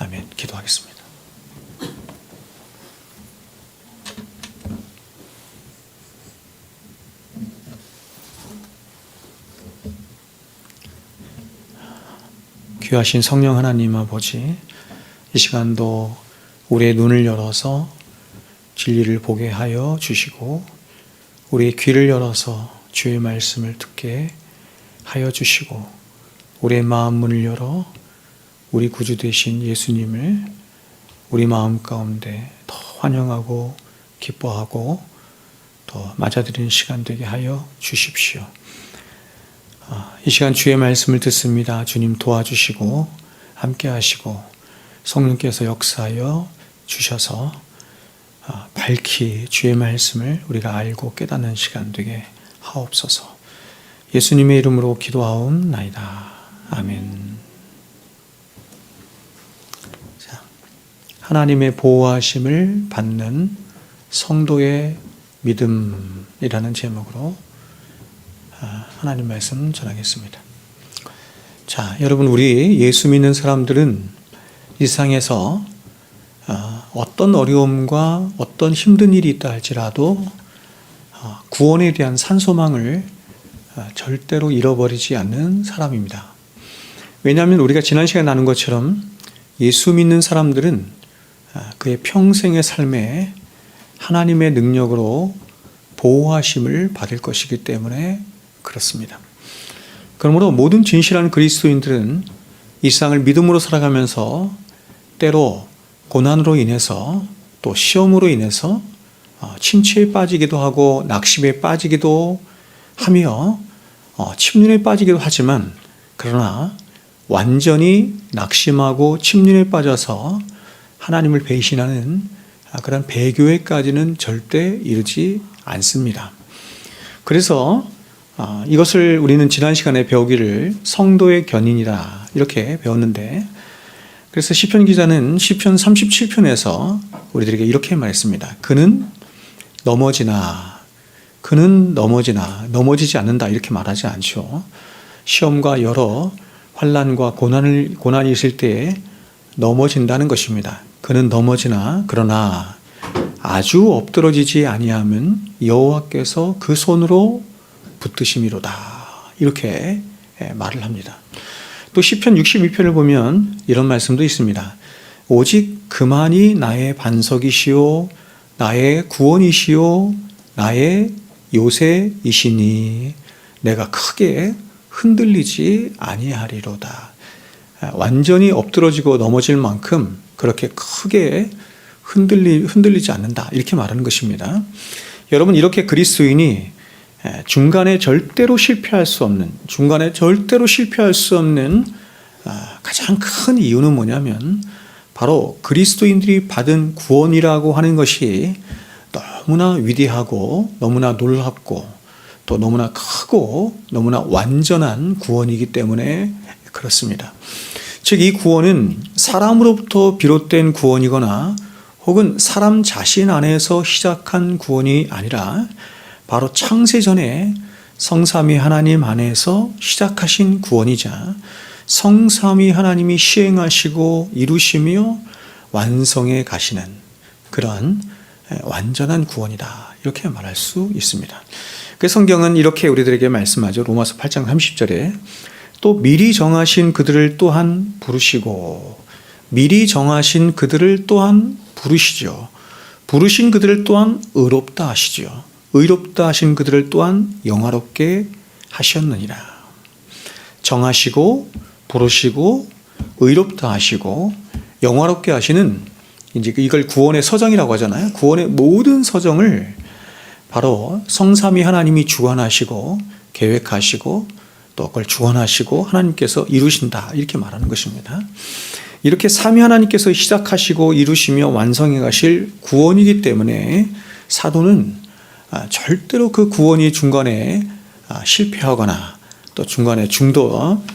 아멘. 기도하겠습니다. 귀하신 성령 하나님 아버지, 이 시간도 우리의 눈을 열어서 진리를 보게 하여 주시고 우리의 귀를 열어서 주의 말씀을 듣게 하여 주시고 우리의 마음 문을 열어 우리 구주 되신 예수님을 우리 마음 가운데 더 환영하고 기뻐하고 더 맞아들이는 시간 되게 하여 주십시오. 이 시간 주의 말씀을 듣습니다. 주님 도와주시고 함께 하시고 성령께서 역사하여 주셔서 밝히 주의 말씀을 우리가 알고 깨닫는 시간 되게 하옵소서. 예수님의 이름으로 기도하옵나이다. 아멘. 자, 하나님의 보호하심을 받는 성도의 믿음이라는 제목으로 하나님 말씀 전하겠습니다. 자, 여러분, 우리 예수 믿는 사람들은 이 세상에서 어떤 어려움과 어떤 힘든 일이 있다 할지라도 구원에 대한 산소망을 절대로 잃어버리지 않는 사람입니다. 왜냐하면 우리가 지난 시간에 나눈 것처럼 예수 믿는 사람들은 그의 평생의 삶에 하나님의 능력으로 보호하심을 받을 것이기 때문에 그렇습니다. 그러므로 모든 진실한 그리스도인들은 이 세상을 믿음으로 살아가면서 때로 고난으로 인해서 또 시험으로 인해서 침체에 빠지기도 하고 낙심에 빠지기도 하며 침륜에 빠지기도 하지만 그러나 완전히 낙심하고 침륜에 빠져서 하나님을 배신하는 그런 배교에까지는 절대 이르지 않습니다. 그래서 이것을 우리는 지난 시간에 배우기를 성도의 견인이라 이렇게 배웠는데, 그래서 시편 기자는 시편 37편에서 우리들에게 이렇게 말했습니다. 그는 넘어지나 넘어지지 않는다 이렇게 말하지 않죠. 시험과 여러 환난과 고난이 있을 때에 넘어진다는 것입니다. 그는 넘어지나 그러나 아주 엎드러지지 아니하면 여호와께서 그 손으로 붙드심이로다 이렇게 말을 합니다. 또 시편 62편을 보면 이런 말씀도 있습니다. 오직 그만이 나의 반석이시오 나의 구원이시오 나의 요새이시니 내가 크게 흔들리지 아니하리로다. 완전히 엎드러지고 넘어질 만큼 그렇게 크게 흔들리지 않는다 이렇게 말하는 것입니다. 여러분, 이렇게 그리스도인이 중간에 절대로 실패할 수 없는 가장 큰 이유는 뭐냐면 바로 그리스도인들이 받은 구원이라고 하는 것이 너무나 위대하고 너무나 놀랍고 또 너무나 크고 너무나 완전한 구원이기 때문에 그렇습니다. 즉, 이 구원은 사람으로부터 비롯된 구원이거나 혹은 사람 자신 안에서 시작한 구원이 아니라 바로 창세전에 성삼위 하나님 안에서 시작하신 구원이자 성삼위 하나님이 시행하시고 이루시며 완성해 가시는 그런 완전한 구원이다 이렇게 말할 수 있습니다. 그 성경은 이렇게 우리들에게 말씀하죠. 로마서 8장 30절에 또 미리 정하신 그들을 또한 부르시고 미리 정하신 그들을 또한 부르시죠. 부르신 그들을 또한 의롭다 하시죠. 의롭다 하신 그들을 또한 영화롭게 하셨느니라. 정하시고 부르시고 의롭다 하시고 영화롭게 하시는, 이제 이걸 구원의 서정이라고 하잖아요. 구원의 모든 서정을 바로 성삼위 하나님이 주관하시고 계획하시고 또 그걸 주관하시고 하나님께서 이루신다 이렇게 말하는 것입니다. 이렇게 삼위 하나님께서 시작하시고 이루시며 완성해 가실 구원이기 때문에 사도는 절대로 그 구원이 중간에 실패하거나 또 중간에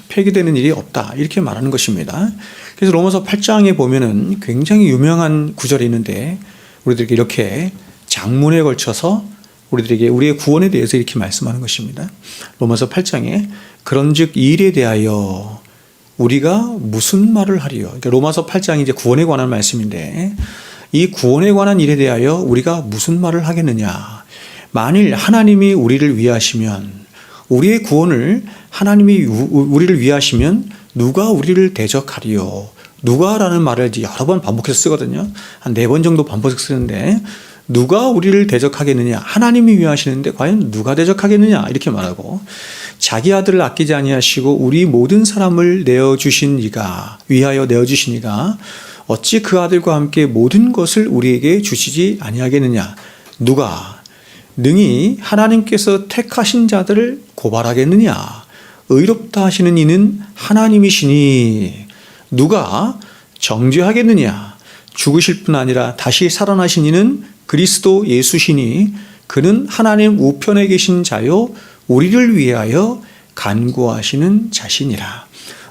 폐기되는 일이 없다 이렇게 말하는 것입니다. 그래서 로마서 8장에 보면은 굉장히 유명한 구절이 있는데 우리들에게 이렇게 장문에 걸쳐서 우리들에게 우리의 구원에 대해서 이렇게 말씀하는 것입니다. 로마서 8장에 그런즉 이 일에 대하여 우리가 무슨 말을 하리요? 그러니까 로마서 8장이 이제 구원에 관한 말씀인데 이 구원에 관한 일에 대하여 우리가 무슨 말을 하겠느냐? 만일 하나님이 우리를 위하시면, 우리의 구원을 하나님이 우리를 위하시면 누가 우리를 대적하리요? 누가라는 말을 이제 여러 번 반복해서 쓰거든요. 한 4번 정도 반복해서 쓰는데 누가 우리를 대적하겠느냐? 하나님이 위하시는데 과연 누가 대적하겠느냐? 이렇게 말하고, 자기 아들을 아끼지 아니하시고 우리 모든 사람을 내어주신 이가, 위하여 내어주신 이가 어찌 그 아들과 함께 모든 것을 우리에게 주시지 아니하겠느냐? 누가 능히 하나님께서 택하신 자들을 고발하겠느냐? 의롭다 하시는 이는 하나님이시니 누가 정죄하겠느냐? 죽으실 뿐 아니라 다시 살아나신 이는 그리스도 예수시니 그는 하나님 우편에 계신 자요 우리를 위하여 간구하시는 자시니라.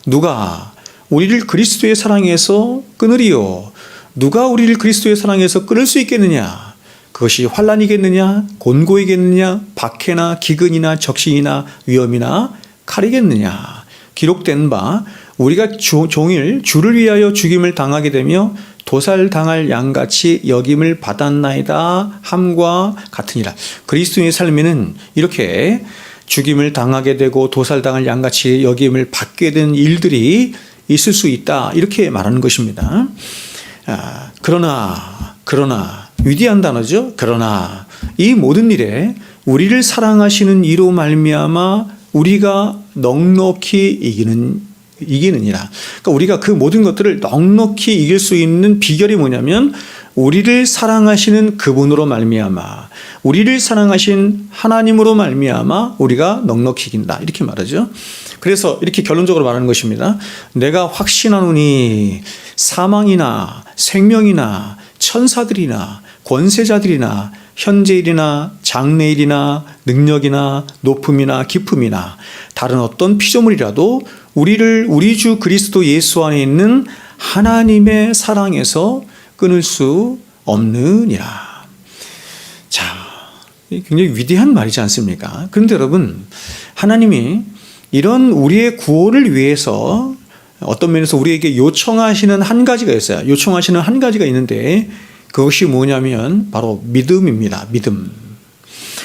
누가 우리를 그리스도의 사랑에서 끊으리요? 누가 우리를 그리스도의 사랑에서 끊을 수 있겠느냐? 그것이 환난이겠느냐? 곤고이겠느냐? 박해나 기근이나 적신이나 위험이나 칼이겠느냐? 기록된 바 우리가 종일 주를 위하여 죽임을 당하게 되며 도살당할 양같이 여김을 받았나이다 함과 같으니라. 그리스도인의 삶에는 이렇게 죽임을 당하게 되고 도살당할 양같이 여김을 받게 된 일들이 있을 수 있다, 이렇게 말하는 것입니다. 그러나 위대한 단어죠. 그러나 이 모든 일에 우리를 사랑하시는 이로 말미암아 우리가 넉넉히 이기느니라. 그러니까 우리가 그 모든 것들을 넉넉히 이길 수 있는 비결이 뭐냐면 우리를 사랑하시는 그분으로 말미암아, 우리를 사랑하신 하나님으로 말미암아 우리가 넉넉히 이긴다, 이렇게 말하죠. 그래서 이렇게 결론적으로 말하는 것입니다. 내가 확신하노니 사망이나 생명이나 천사들이나 권세자들이나 현재일이나 장래일이나 능력이나 높음이나 깊음이나 다른 어떤 피조물이라도 우리를 우리 주 그리스도 예수 안에 있는 하나님의 사랑에서 끊을 수 없느니라. 자, 굉장히 위대한 말이지 않습니까? 그런데 여러분, 하나님이 이런 우리의 구원을 위해서 어떤 면에서 우리에게 요청하시는 한 가지가 있어요. 요청하시는 한 가지가 있는데 그것이 뭐냐면 바로 믿음입니다. 믿음.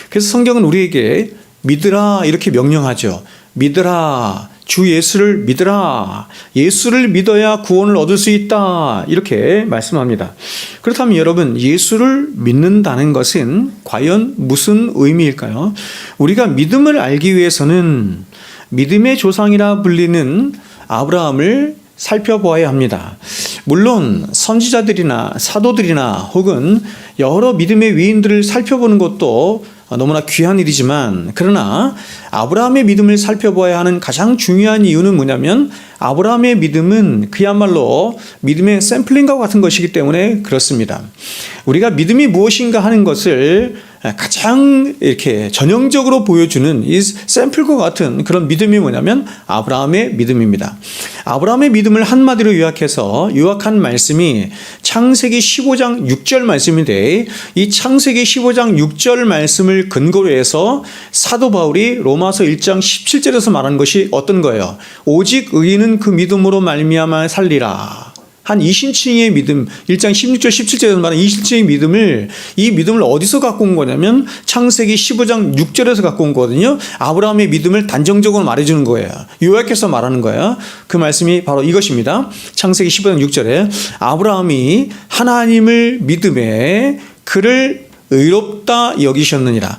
그래서 성경은 우리에게 믿으라 이렇게 명령하죠. 믿으라. 주 예수를 믿으라. 예수를 믿어야 구원을 얻을 수 있다, 이렇게 말씀합니다. 그렇다면 여러분, 예수를 믿는다는 것은 과연 무슨 의미일까요? 우리가 믿음을 알기 위해서는 믿음의 조상이라 불리는 아브라함을 살펴보아야 합니다. 물론 선지자들이나 사도들이나 혹은 여러 믿음의 위인들을 살펴보는 것도 너무나 귀한 일이지만, 그러나 아브라함의 믿음을 살펴봐야 하는 가장 중요한 이유는 뭐냐면 아브라함의 믿음은 그야말로 믿음의 샘플링과 같은 것이기 때문에 그렇습니다. 우리가 믿음이 무엇인가 하는 것을 가장 이렇게 전형적으로 보여주는 이 샘플과 같은 그런 믿음이 뭐냐면 아브라함의 믿음입니다. 아브라함의 믿음을 한마디로 요약한 말씀이 창세기 15장 6절 말씀인데, 이 창세기 15장 6절 말씀을 근거로 해서 사도 바울이 로마서 1장 17절에서 말한 것이 어떤 거예요? 오직 의인은 그 믿음으로 말미암아 살리라. 한 이신칭의 믿음, 1장 16절 17절에서 말하는 이신칭의 믿음을, 이 믿음을 어디서 갖고 온 거냐면 창세기 15장 6절에서 갖고 온 거거든요. 아브라함의 믿음을 단정적으로 말해주는 거예요. 요약해서 말하는 거예요. 그 말씀이 바로 이것입니다. 창세기 15장 6절에 아브라함이 하나님을 믿음에 그를 의롭다 여기셨느니라.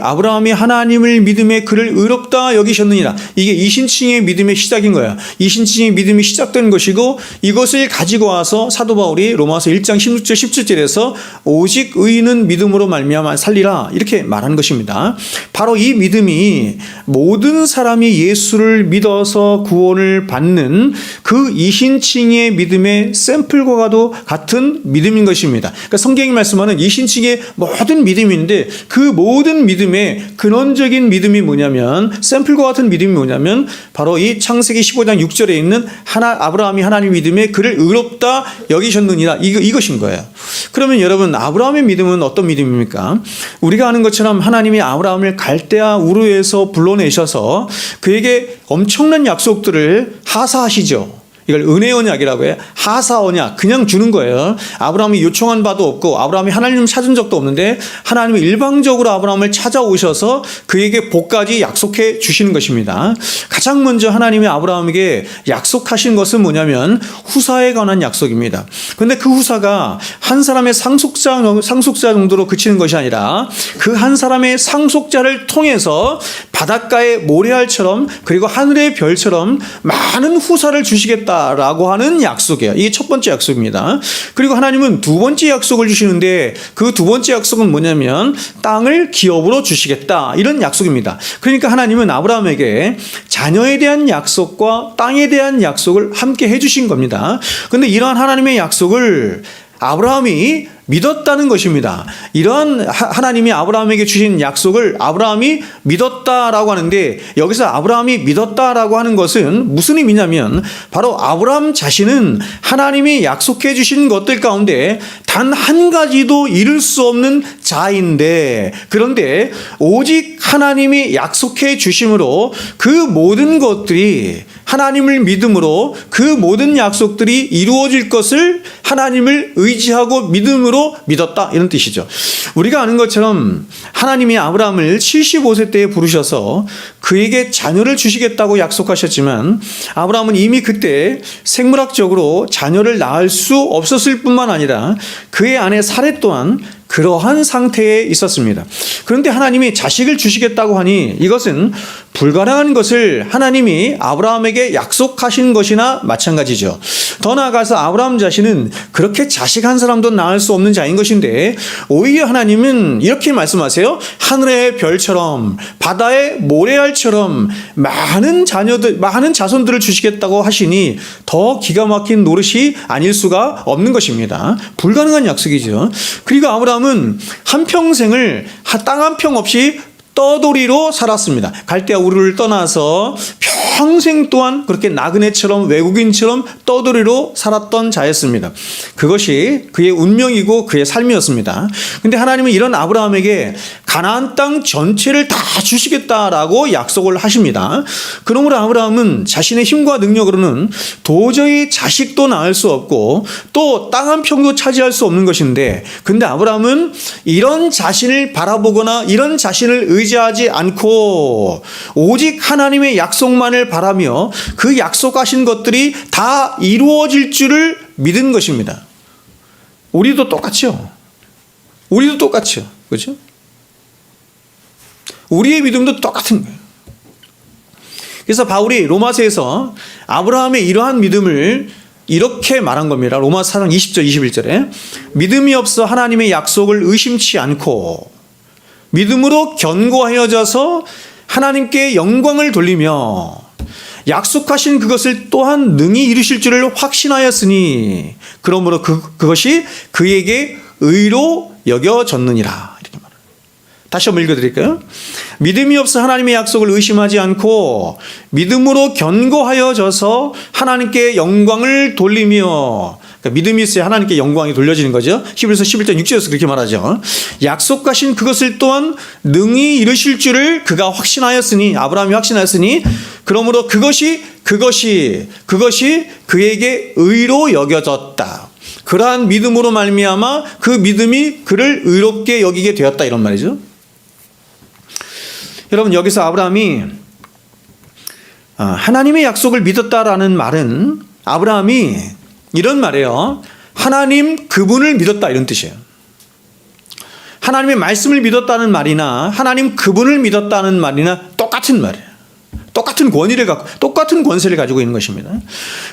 아브라함이 하나님을 믿음에 그를 의롭다 여기셨느니라. 이게 이신칭의 믿음의 시작인 거야. 이신칭의 믿음이 시작된 것이고, 이것을 가지고 와서 사도 바울이 로마서 1장 16절 17절에서 오직 의인은 믿음으로 말미암아 살리라, 이렇게 말한 것입니다. 바로 이 믿음이 모든 사람이 예수를 믿어서 구원을 받는 그 이신칭의 믿음의 샘플과도 같은 믿음인 것입니다. 그러니까 성경이 말씀하는 이신칭의 우리의 모든 믿음인데 그 모든 믿음의 근원적인 믿음이 뭐냐면 샘플과 같은 믿음이 뭐냐면 바로 이 창세기 15장 6절에 있는 아브라함이 하나님 믿음에 그를 의롭다 여기셨느니라 이것인 거예요. 그러면 여러분 아브라함의 믿음은 어떤 믿음입니까? 우리가 아는 것처럼 하나님이 아브라함을 갈대아 우르에서 불러내셔서 그에게 엄청난 약속들을 하사하시죠. 이걸 은혜 언약이라고 해요. 하사 언약 그냥 주는 거예요. 아브라함이 요청한 바도 없고 아브라함이 하나님을 찾은 적도 없는데 하나님이 일방적으로 아브라함을 찾아오셔서 그에게 복까지 약속해 주시는 것입니다. 가장 먼저 하나님이 아브라함에게 약속하신 것은 뭐냐면 후사에 관한 약속입니다. 그런데 그 후사가 한 사람의 상속자 정도로 그치는 것이 아니라 그 한 사람의 상속자를 통해서 바닷가의 모래알처럼 그리고 하늘의 별처럼 많은 후사를 주시겠다라고 하는 약속이에요. 이게 첫 번째 약속입니다. 그리고 하나님은 두 번째 약속을 주시는데 그 두 번째 약속은 뭐냐면 땅을 기업으로 주시겠다 이런 약속입니다. 그러니까 하나님은 아브라함에게 자녀에 대한 약속과 땅에 대한 약속을 함께 해주신 겁니다. 그런데 이러한 하나님의 약속을 아브라함이 믿었다는 것입니다. 이런 하나님이 아브라함에게 주신 약속을 아브라함이 믿었다라고 하는데 여기서 아브라함이 믿었다라고 하는 것은 무슨 의미냐면 바로 아브라함 자신은 하나님이 약속해 주신 것들 가운데 단 한 가지도 이룰 수 없는 자인데 그런데 오직 하나님이 약속해 주심으로 그 모든 것들이 하나님을 믿음으로 그 모든 약속들이 이루어질 것을 하나님을 의지하고 믿음으로 믿었다 이런 뜻이죠. 우리가 아는 것처럼 하나님이 아브라함을 75세 때에 부르셔서 그에게 자녀를 주시겠다고 약속하셨지만 아브라함은 이미 그때 생물학적으로 자녀를 낳을 수 없었을 뿐만 아니라 그의 아내 사레 또한 그러한 상태에 있었습니다. 그런데 하나님이 자식을 주시겠다고 하니 이것은 불가능한 것을 하나님이 아브라함에게 약속하신 것이나 마찬가지죠. 더 나아가서 아브라함 자신은 그렇게 자식 한 사람도 낳을 수 없는 자인 것인데 오히려 하나님은 이렇게 말씀하세요. 하늘의 별처럼 바다의 모래알처럼 많은 자녀들, 많은 자손들을 주시겠다고 하시니 더 기가 막힌 노릇이 아닐 수가 없는 것입니다. 불가능한 약속이죠. 그리고 아브라함은 한평생을 땅 한 평 없이 떠돌이로 살았습니다. 갈대아 우르를 떠나서 평생 동안 그렇게 나그네처럼 외국인처럼 떠돌이로 살았던 자였습니다. 그것이 그의 운명이고 그의 삶이었습니다. 근데 하나님은 이런 아브라함에게 가나안 땅 전체를 다 주시겠다라고 약속을 하십니다. 그러므로 아브라함은 자신의 힘과 능력으로는 도저히 자식도 낳을 수 없고 또 땅 한 평도 차지할 수 없는 것인데 근데 아브라함은 이런 자신을 바라보거나 이런 자신을 의지하지 않고 오직 하나님의 약속만을 바라며 그 약속하신 것들이 다 이루어질 줄을 믿은 것입니다. 우리도 똑같죠. 우리도 똑같죠. 그렇죠? 우리의 믿음도 똑같은 거예요. 그래서 바울이 로마서에서 아브라함의 이러한 믿음을 이렇게 말한 겁니다. 로마서 4장 20절 21절에 믿음이 없어 하나님의 약속을 의심치 않고 믿음으로 견고하여져서 하나님께 영광을 돌리며 약속하신 그것을 또한 능히 이루실 줄을 확신하였으니 그러므로 그것이 그에게 의로 여겨졌느니라. 이렇게 말합니다. 다시 한번 읽어드릴까요? 믿음이 없어 하나님의 약속을 의심하지 않고 믿음으로 견고하여져서 하나님께 영광을 돌리며 그러니까 믿음이 있어야 하나님께 영광이 돌려지는 거죠. 히브리서 11장 6절에서 그렇게 말하죠. 약속하신 그것을 또한 능히 이루실 줄을 그가 확신하였으니 아브라함이 확신하였으니 그러므로 그것이 그에게 의로 여겨졌다. 그러한 믿음으로 말미암아 그 믿음이 그를 의롭게 여기게 되었다 이런 말이죠. 여러분 여기서 아브라함이 하나님의 약속을 믿었다라는 말은 아브라함이 이런 말이에요. 하나님 그분을 믿었다 이런 뜻이에요. 하나님의 말씀을 믿었다는 말이나 하나님 그분을 믿었다는 말이나 똑같은 말이에요. 똑같은 권위를 갖고 똑같은 권세를 가지고 있는 것입니다.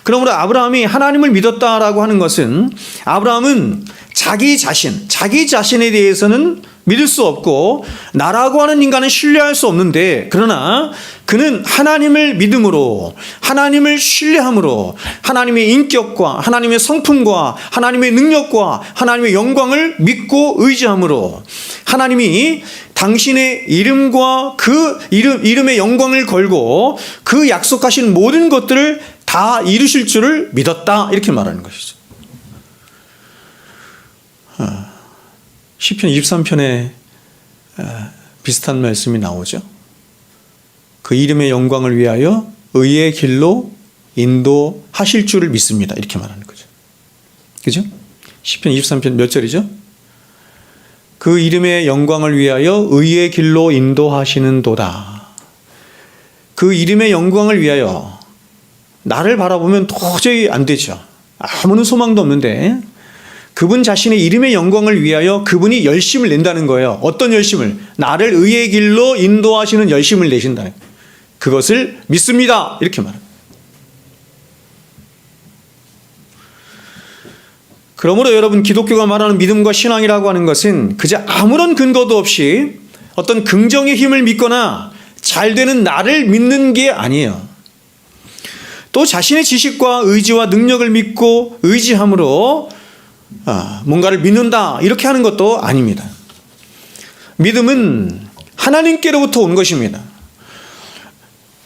그러므로 아브라함이 하나님을 믿었다라고 하는 것은 아브라함은 자기 자신에 대해서는 믿을 수 없고 나라고 하는 인간은 신뢰할 수 없는데, 그러나 그는 하나님을 믿음으로, 하나님을 신뢰함으로 하나님의 인격과 하나님의 성품과 하나님의 능력과 하나님의 영광을 믿고 의지함으로 하나님이 당신의 이름과 그 이름의 영광을 걸고 그 약속하신 모든 것들을 다 이루실 줄을 믿었다, 이렇게 말하는 것이죠. 시편 23편에 비슷한 말씀이 나오죠. 그 이름의 영광을 위하여 의의 길로 인도하실 줄을 믿습니다, 이렇게 말하는 거죠. 그죠? 시편 23편 몇 절이죠? 그 이름의 영광을 위하여 의의 길로 인도하시는 도다. 그 이름의 영광을 위하여, 나를 바라보면 도저히 안 되죠. 아무런 소망도 없는데 그분 자신의 이름의 영광을 위하여 그분이 열심을 낸다는 거예요. 어떤 열심을? 나를 의의 길로 인도하시는 열심을 내신다는 거예요. 그것을 믿습니다, 이렇게 말합니다. 그러므로 여러분, 기독교가 말하는 믿음과 신앙이라고 하는 것은 그저 아무런 근거도 없이 어떤 긍정의 힘을 믿거나 잘 되는 나를 믿는 게 아니에요. 또 자신의 지식과 의지와 능력을 믿고 의지함으로 뭔가를 믿는다, 이렇게 하는 것도 아닙니다. 믿음은 하나님께로부터 온 것입니다.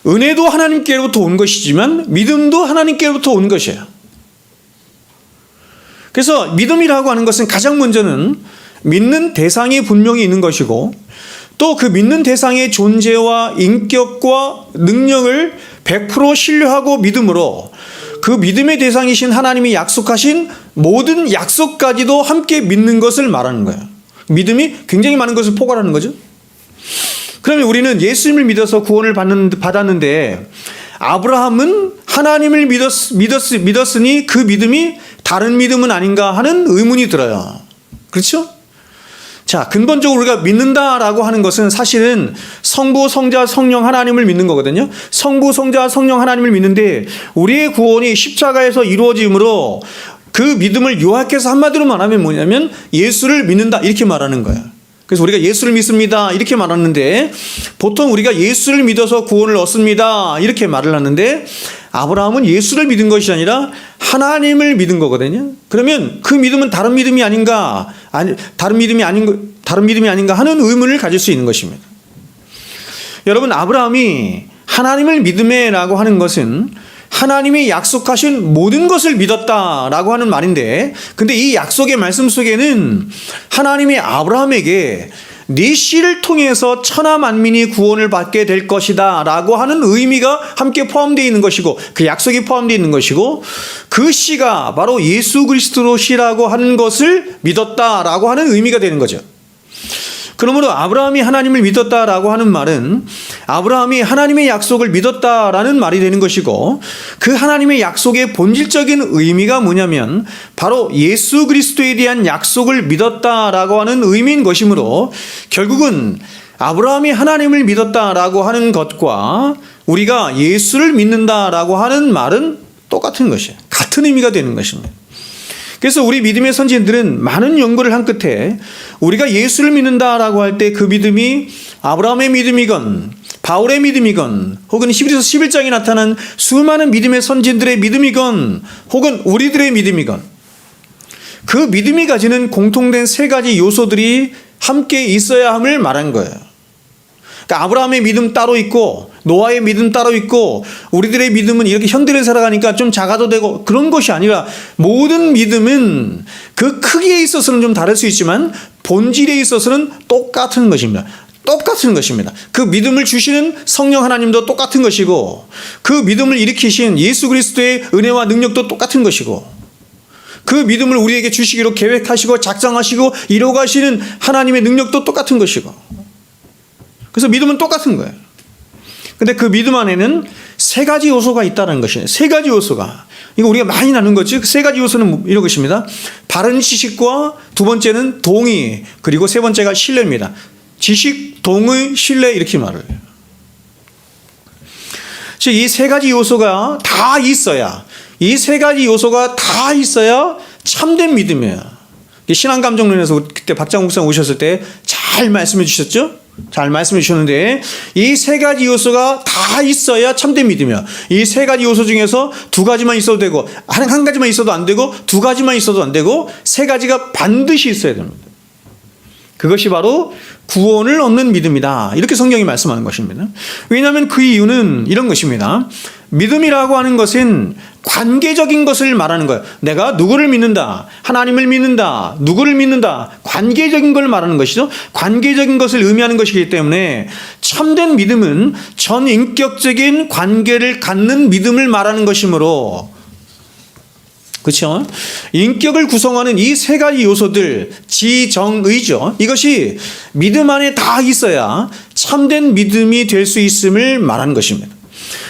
은혜도 하나님께로부터 온 것이지만 믿음도 하나님께로부터 온 것이에요. 그래서 믿음이라고 하는 것은 가장 먼저는 믿는 대상이 분명히 있는 것이고, 또 그 믿는 대상의 존재와 인격과 능력을 100% 신뢰하고 믿음으로 그 믿음의 대상이신 하나님이 약속하신 모든 약속까지도 함께 믿는 것을 말하는 거예요. 믿음이 굉장히 많은 것을 포괄하는 거죠. 그러면 우리는 예수님을 믿어서 구원을 받았는데 아브라함은 하나님을 믿었으니 그 믿음이 다른 믿음은 아닌가 하는 의문이 들어요. 그렇죠? 자, 근본적으로 우리가 믿는다라고 하는 것은 사실은 성부, 성자, 성령 하나님을 믿는 거거든요. 성부, 성자, 성령 하나님을 믿는데 우리의 구원이 십자가에서 이루어짐으로 그 믿음을 요약해서 한마디로 말하면 뭐냐면 예수를 믿는다, 이렇게 말하는 거예요. 그래서 우리가 예수를 믿습니다, 이렇게 말하는데 보통 우리가 예수를 믿어서 구원을 얻습니다, 이렇게 말을 하는데 아브라함은 예수를 믿은 것이 아니라 하나님을 믿은 거거든요. 그러면 그 믿음은 다른 믿음이 아닌가, 다른 믿음이 아닌가 하는 의문을 가질 수 있는 것입니다. 여러분, 아브라함이 하나님을 믿음에라고 하는 것은 하나님이 약속하신 모든 것을 믿었다라고 하는 말인데, 근데 이 약속의 말씀 속에는 하나님이 아브라함에게 네 씨를 통해서 천하 만민이 구원을 받게 될 것이다 라고 하는 의미가 함께 포함되어 있는 것이고, 그 약속이 포함되어 있는 것이고, 그 씨가 바로 예수 그리스도 씨라고 하는 것을 믿었다라고 하는 의미가 되는 거죠. 그러므로 아브라함이 하나님을 믿었다라고 하는 말은 아브라함이 하나님의 약속을 믿었다라는 말이 되는 것이고, 그 하나님의 약속의 본질적인 의미가 뭐냐면 바로 예수 그리스도에 대한 약속을 믿었다라고 하는 의미인 것이므로, 결국은 아브라함이 하나님을 믿었다라고 하는 것과 우리가 예수를 믿는다라고 하는 말은 똑같은 것이에요. 같은 의미가 되는 것입니다. 그래서 우리 믿음의 선지자들은 많은 연구를 한 끝에 우리가 예수를 믿는다라고 할 때 그 믿음이 아브라함의 믿음이건 바울의 믿음이건 혹은 히브리서 11장에 나타난 수많은 믿음의 선지자들의 믿음이건 혹은 우리들의 믿음이건 그 믿음이 가지는 공통된 세 가지 요소들이 함께 있어야 함을 말한 거예요. 그러니까 아브라함의 믿음 따로 있고 노아의 믿음 따로 있고 우리들의 믿음은 이렇게 현대를 살아가니까 좀 작아도 되고 그런 것이 아니라, 모든 믿음은 그 크기에 있어서는 좀 다를 수 있지만 본질에 있어서는 똑같은 것입니다. 똑같은 것입니다. 그 믿음을 주시는 성령 하나님도 똑같은 것이고, 그 믿음을 일으키신 예수 그리스도의 은혜와 능력도 똑같은 것이고, 그 믿음을 우리에게 주시기로 계획하시고 작정하시고 이루어가시는 하나님의 능력도 똑같은 것이고, 그래서 믿음은 똑같은 거예요. 근데 그 믿음 안에는 세 가지 요소가 있다는 것이에요. 세 가지 요소가. 이거 우리가 많이 나눈 거죠. 세 가지 요소는 이런 것입니다. 바른 지식과 두 번째는 동의, 그리고 세 번째가 신뢰입니다. 지식, 동의, 신뢰, 이렇게 말을 해요. 즉 이 세 가지 요소가 다 있어야, 이 세 가지 요소가 다 있어야 참된 믿음이에요. 신앙감정론에서 그때 박장욱 목사 오셨을 때 잘 말씀해 주셨죠? 잘 말씀해 주셨는데, 이 세 가지 요소가 다 있어야 참된 믿음이야. 이 세 가지 요소 중에서 두 가지만 있어도 되고, 한 가지만 있어도 안 되고, 두 가지만 있어도 안 되고, 세 가지가 반드시 있어야 됩니다. 그것이 바로 구원을 얻는 믿음이다. 이렇게 성경이 말씀하는 것입니다. 왜냐하면 그 이유는 이런 것입니다. 믿음이라고 하는 것은 관계적인 것을 말하는 거예요. 내가 누구를 믿는다, 하나님을 믿는다, 누구를 믿는다, 관계적인 걸 말하는 것이죠. 관계적인 것을 의미하는 것이기 때문에 참된 믿음은 전인격적인 관계를 갖는 믿음을 말하는 것이므로, 그렇죠? 인격을 구성하는 이 세 가지 요소들, 지정의죠. 이것이 믿음 안에 다 있어야 참된 믿음이 될 수 있음을 말하는 것입니다.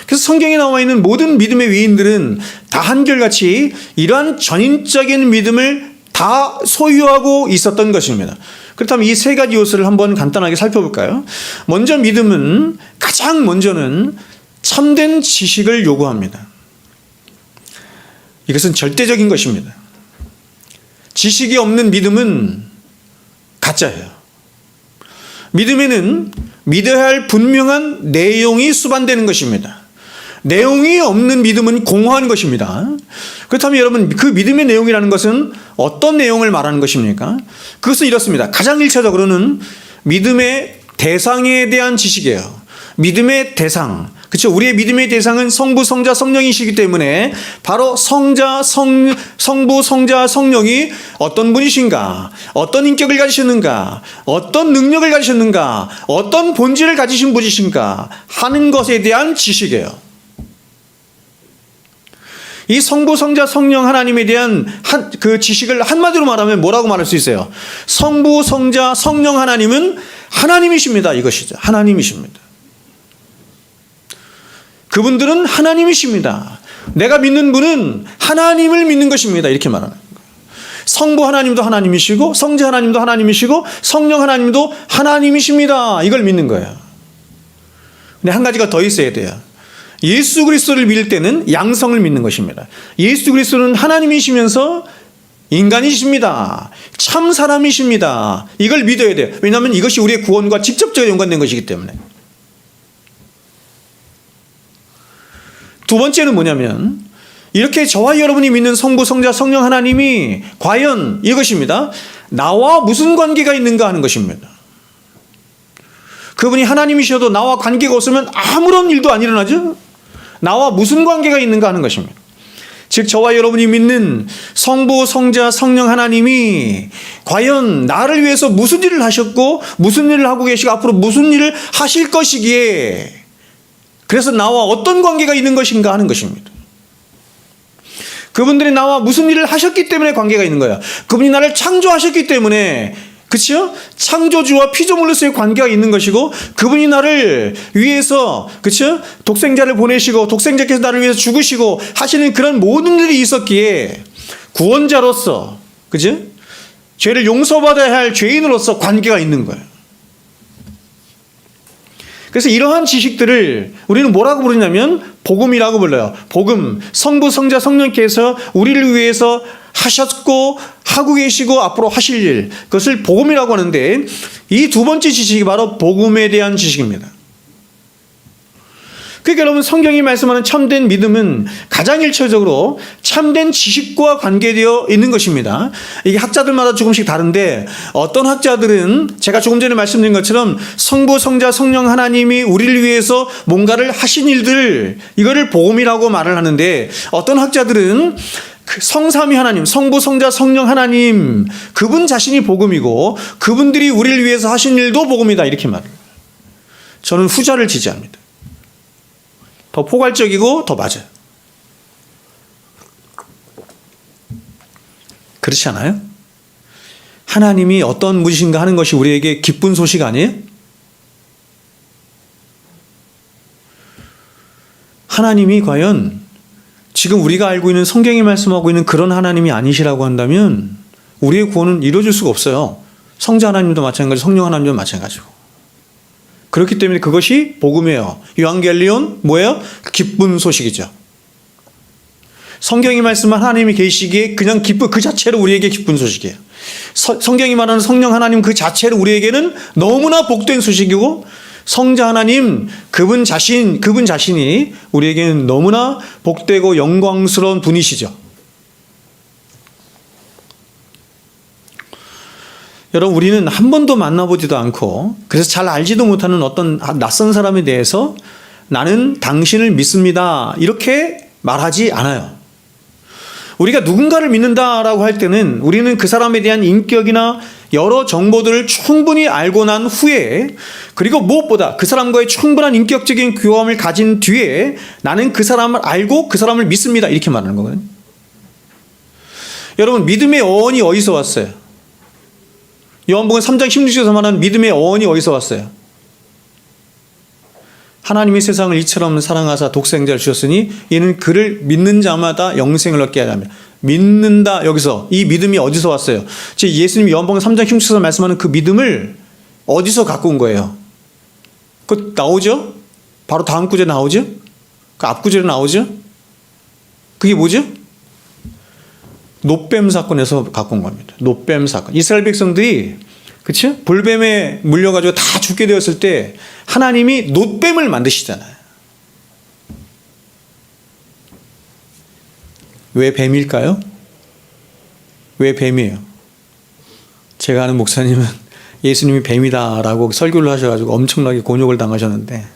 그래서 성경에 나와 있는 모든 믿음의 위인들은 다 한결같이 이러한 전인적인 믿음을 다 소유하고 있었던 것입니다. 그렇다면 이 세 가지 요소를 한번 간단하게 살펴볼까요? 먼저 믿음은, 가장 먼저는 참된 지식을 요구합니다. 이것은 절대적인 것입니다. 지식이 없는 믿음은 가짜예요. 믿음에는 믿어야 할 분명한 내용이 수반되는 것입니다. 내용이 없는 믿음은 공허한 것입니다. 그렇다면 여러분, 그 믿음의 내용이라는 것은 어떤 내용을 말하는 것입니까? 그것은 이렇습니다. 가장 1차적으로는 믿음의 대상에 대한 지식이에요. 믿음의 대상. 그렇죠? 우리의 믿음의 대상은 성부, 성자, 성령이시기 때문에 바로 성부, 성자, 성령이 어떤 분이신가, 어떤 인격을 가지셨는가, 어떤 능력을 가지셨는가, 어떤 본질을 가지신 분이신가 하는 것에 대한 지식이에요. 이 성부, 성자, 성령 하나님에 대한 그 지식을 한마디로 말하면 뭐라고 말할 수 있어요? 성부, 성자, 성령 하나님은 하나님이십니다. 이것이죠. 하나님이십니다. 그분들은 하나님이십니다. 내가 믿는 분은 하나님을 믿는 것입니다. 이렇게 말하는 거예요. 성부 하나님도 하나님이시고, 성자 하나님도 하나님이시고, 성령 하나님도 하나님이십니다. 이걸 믿는 거예요. 근데 한 가지가 더 있어야 돼요. 예수 그리스도를 믿을 때는 양성을 믿는 것입니다. 예수 그리스도는 하나님이시면서 인간이십니다. 참 사람이십니다. 이걸 믿어야 돼요. 왜냐하면 이것이 우리의 구원과 직접적으로 연관된 것이기 때문에. 두 번째는 뭐냐면, 이렇게 저와 여러분이 믿는 성부, 성자, 성령 하나님이 과연 이것입니다. 나와 무슨 관계가 있는가 하는 것입니다. 그분이 하나님이셔도 나와 관계가 없으면 아무런 일도 안 일어나죠. 나와 무슨 관계가 있는가 하는 것입니다. 즉 저와 여러분이 믿는 성부, 성자, 성령 하나님이 과연 나를 위해서 무슨 일을 하셨고, 무슨 일을 하고 계시고, 앞으로 무슨 일을 하실 것이기에, 그래서 나와 어떤 관계가 있는 것인가 하는 것입니다. 그분들이 나와 무슨 일을 하셨기 때문에 관계가 있는 거야. 그분이 나를 창조하셨기 때문에, 그렇죠? 창조주와 피조물로서의 관계가 있는 것이고, 그분이 나를 위해서, 그렇죠? 독생자를 보내시고 독생자께서 나를 위해서 죽으시고 하시는 그런 모든 일이 있었기에 구원자로서, 그렇죠? 죄를 용서받아야 할 죄인으로서 관계가 있는 거예요. 그래서 이러한 지식들을 우리는 뭐라고 부르냐면 복음이라고 불러요. 복음, 성부, 성자, 성령께서 우리를 위해서 하셨고 하고 계시고 앞으로 하실 일, 그것을 복음이라고 하는데, 이 두 번째 지식이 바로 복음에 대한 지식입니다. 그러니까 여러분, 성경이 말씀하는 참된 믿음은 가장 일차적으로 참된 지식과 관계되어 있는 것입니다. 이게 학자들마다 조금씩 다른데, 어떤 학자들은 제가 조금 전에 말씀드린 것처럼 성부, 성자, 성령 하나님이 우리를 위해서 뭔가를 하신 일들, 이거를 복음이라고 말을 하는데, 어떤 학자들은 성삼위 하나님, 성부, 성자, 성령 하나님, 그분 자신이 복음이고 그분들이 우리를 위해서 하신 일도 복음이다, 이렇게 말해요. 저는 후자를 지지합니다. 더 포괄적이고 더 맞아요. 그렇지 않아요? 하나님이 어떤 분이신가 하는 것이 우리에게 기쁜 소식 아니에요? 하나님이 과연 지금 우리가 알고 있는, 성경이 말씀하고 있는 그런 하나님이 아니시라고 한다면 우리의 구원은 이루어질 수가 없어요. 성자 하나님도 마찬가지고 성령 하나님도 마찬가지고. 그렇기 때문에 그것이 복음이에요. 유앙겔리온 뭐예요? 기쁜 소식이죠. 성경이 말씀한 하나님이 계시기에 그냥 기쁜 그 자체로 우리에게 기쁜 소식이에요. 성경이 말하는 성령 하나님 그 자체로 우리에게는 너무나 복된 소식이고 성자 하나님 그분 자신이 우리에게는 너무나 복되고 영광스러운 분이시죠. 여러분 우리는 한 번도 만나보지도 않고 그래서 잘 알지도 못하는 어떤 낯선 사람에 대해서 나는 당신을 믿습니다 이렇게 말하지 않아요. 우리가 누군가를 믿는다라고 할 때는 우리는 그 사람에 대한 인격이나 여러 정보들을 충분히 알고 난 후에 그리고 무엇보다 그 사람과의 충분한 인격적인 교감을 가진 뒤에 나는 그 사람을 알고 그 사람을 믿습니다 이렇게 말하는 거거든요. 여러분 믿음의 어원이 어디서 왔어요? 요한복음 3장 16절에서 말하는 믿음의 어원이 어디서 왔어요? 하나님이 세상을 이처럼 사랑하사 독생자를 주셨으니 이는 그를 믿는 자마다 영생을 얻게 하려 합니다. 믿는다 여기서 이 믿음이 어디서 왔어요? 즉 예수님이 요한복음 3장 16절에서 말씀하는 그 믿음을 어디서 갖고 온 거예요? 그거 나오죠? 바로 다음 구절에 나오죠? 그 앞 구절에 나오죠? 그게 뭐죠? 놋뱀 사건에서 갖고 온 겁니다. 놋뱀 사건. 이스라엘 백성들이 그치? 볼뱀에 물려가지고 다 죽게 되었을 때 하나님이 놋뱀을 만드시잖아요. 왜 뱀일까요? 왜 뱀이에요? 제가 아는 목사님은 예수님이 뱀이다라고 설교를 하셔가지고 엄청나게 곤욕을 당하셨는데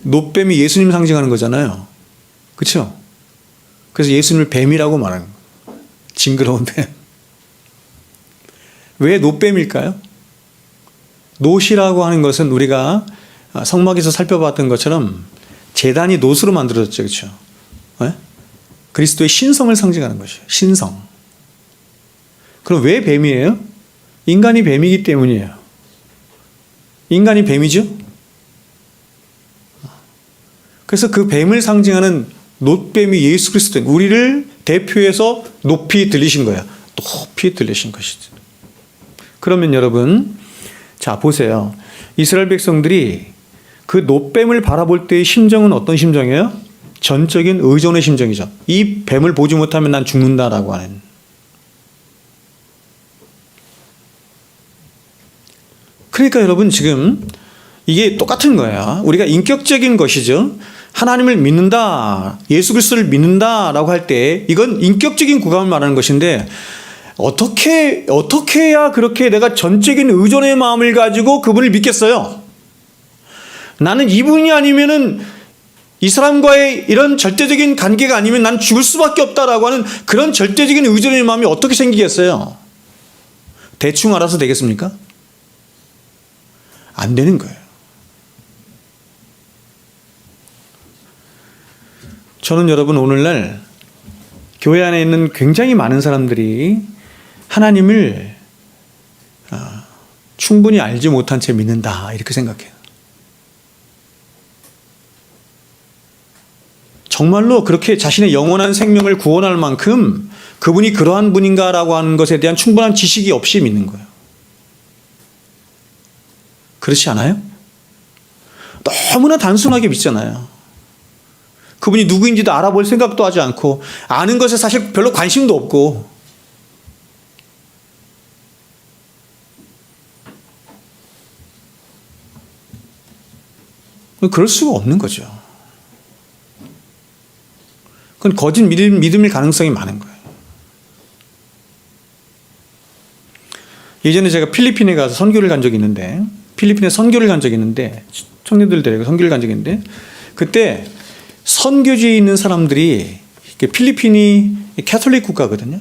놋뱀이 예수님 상징하는 거잖아요. 그렇죠? 그래서 예수님을 뱀이라고 말하는 거예요. 징그러운 뱀. 왜 놋뱀일까요? 놋이라고 하는 것은 우리가 성막에서 살펴봤던 것처럼 제단이 놋으로 만들어졌죠. 그렇죠? 네? 그리스도의 신성을 상징하는 것이에요. 신성. 그럼 왜 뱀이에요? 인간이 뱀이기 때문이에요. 인간이 뱀이죠? 그래서 그 뱀을 상징하는 놋뱀이 예수 그리스도인 우리를 대표해서 높이 들리신 거예요. 높이 들리신 것이죠. 그러면 여러분, 자 보세요. 이스라엘 백성들이 그 놋뱀을 바라볼 때의 심정은 어떤 심정이에요? 전적인 의존의 심정이죠. 이 뱀을 보지 못하면 난 죽는다라고 하는. 그러니까 여러분 지금 이게 똑같은 거예요. 우리가 인격적인 것이죠. 하나님을 믿는다, 예수 그리스도를 믿는다라고 할 때 이건 인격적인 구감을 말하는 것인데 어떻게 해야 그렇게 내가 전적인 의존의 마음을 가지고 그분을 믿겠어요? 나는 이분이 아니면은 이 사람과의 이런 절대적인 관계가 아니면 난 죽을 수밖에 없다라고 하는 그런 절대적인 의존의 마음이 어떻게 생기겠어요? 대충 알아서 되겠습니까? 안 되는 거예요. 저는 여러분 오늘날 교회 안에 있는 굉장히 많은 사람들이 하나님을 충분히 알지 못한 채 믿는다 이렇게 생각해요. 정말로 그렇게 자신의 영원한 생명을 구원할 만큼 그분이 그러한 분인가라고 하는 것에 대한 충분한 지식이 없이 믿는 거예요. 그렇지 않아요? 너무나 단순하게 믿잖아요. 그분이 누구인지도 알아볼 생각도 하지 않고 아는 것에 사실 별로 관심도 없고 그럴 수가 없는 거죠. 그건 거짓 믿음일 가능성이 많은 거예요. 예전에 제가 필리핀에 가서 선교를 간 적이 있는데 청년들 데리고 선교를 간 적이 있는데 그때 선교지에 있는 사람들이 필리핀이 캐톨릭 국가거든요.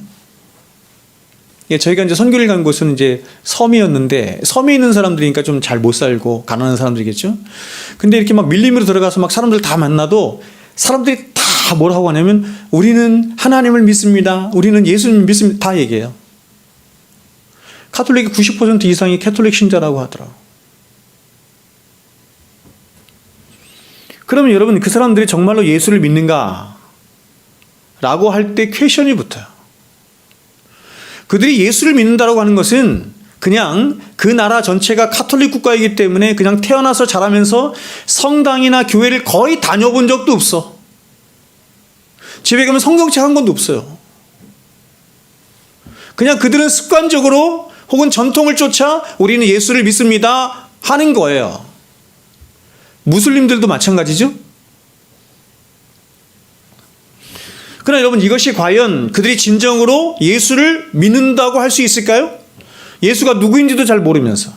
저희가 이제 선교를 간 곳은 이제 섬이었는데 섬에 있는 사람들이니까 좀 잘 못 살고 가난한 사람들이겠죠. 근데 이렇게 막 밀림으로 들어가서 막 사람들 다 만나도 사람들이 다 뭐라고 하냐면 우리는 하나님을 믿습니다. 우리는 예수님 믿습니다. 다 얘기해요. 카톨릭이 90% 이상이 캐톨릭 신자라고 하더라고요. 그러면 여러분 그 사람들이 정말로 예수를 믿는가? 라고 할 때 퀘션이 붙어요. 그들이 예수를 믿는다고 하는 것은 그냥 그 나라 전체가 카톨릭 국가이기 때문에 그냥 태어나서 자라면서 성당이나 교회를 거의 다녀본 적도 없어. 집에 가면 성경책 한 권도 없어요. 그냥 그들은 습관적으로 혹은 전통을 쫓아 우리는 예수를 믿습니다 하는 거예요. 무슬림들도 마찬가지죠. 그러나 여러분, 이것이 과연 그들이 진정으로 예수를 믿는다고 할 수 있을까요? 예수가 누구인지도 잘 모르면서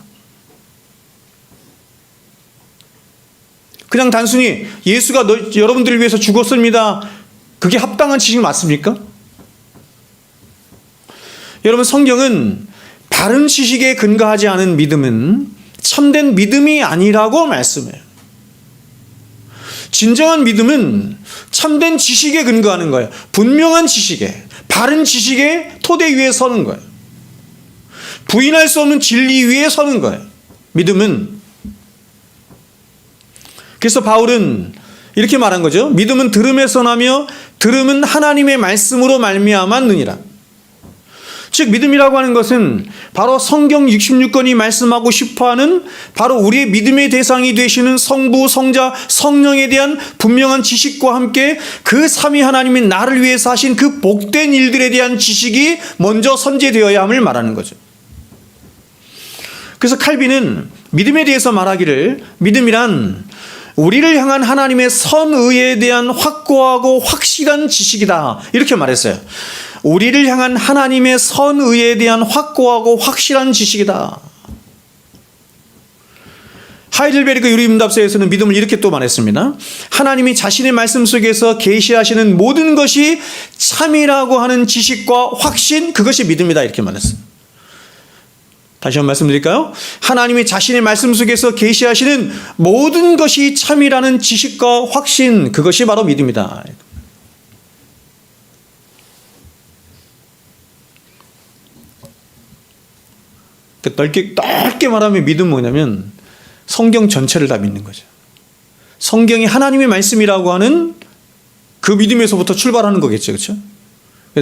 그냥 단순히 예수가 여러분들을 위해서 죽었습니다, 그게 합당한 지식 맞습니까? 여러분, 성경은 바른 지식에 근거하지 않은 믿음은 참된 믿음이 아니라고 말씀해요. 진정한 믿음은 참된 지식에 근거하는 거예요. 분명한 지식에, 바른 지식의 토대 위에 서는 거예요. 부인할 수 없는 진리 위에 서는 거예요, 믿음은. 그래서 바울은 이렇게 말한 거죠. 믿음은 들음에서 나며 들음은 하나님의 말씀으로 말미암았느니라. 즉, 믿음이라고 하는 것은 바로 성경 66권이 말씀하고 싶어하는 바로 우리의 믿음의 대상이 되시는 성부, 성자, 성령에 대한 분명한 지식과 함께 그 삼위 하나님이 나를 위해서 하신 그 복된 일들에 대한 지식이 먼저 선제되어야 함을 말하는 거죠. 그래서 칼빈은 믿음에 대해서 말하기를, 믿음이란 우리를 향한 하나님의 선의에 대한 확고하고 확실한 지식이다, 이렇게 말했어요. 우리를 향한 하나님의 선의에 대한 확고하고 확실한 지식이다. 하이델베르그 유리문답서에서는 믿음을 이렇게 또 말했습니다. 하나님이 자신의 말씀 속에서 계시하시는 모든 것이 참이라고 하는 지식과 확신, 그것이 믿음이다, 이렇게 말했어요. 다시 한번 말씀드릴까요? 하나님이 자신의 말씀 속에서 계시하시는 모든 것이 참이라는 지식과 확신, 그것이 바로 믿음이다. 넓게 말하면 믿음은 뭐냐면 성경 전체를 다 믿는 거죠. 성경이 하나님의 말씀이라고 하는 그 믿음에서부터 출발하는 거겠죠. 그렇죠?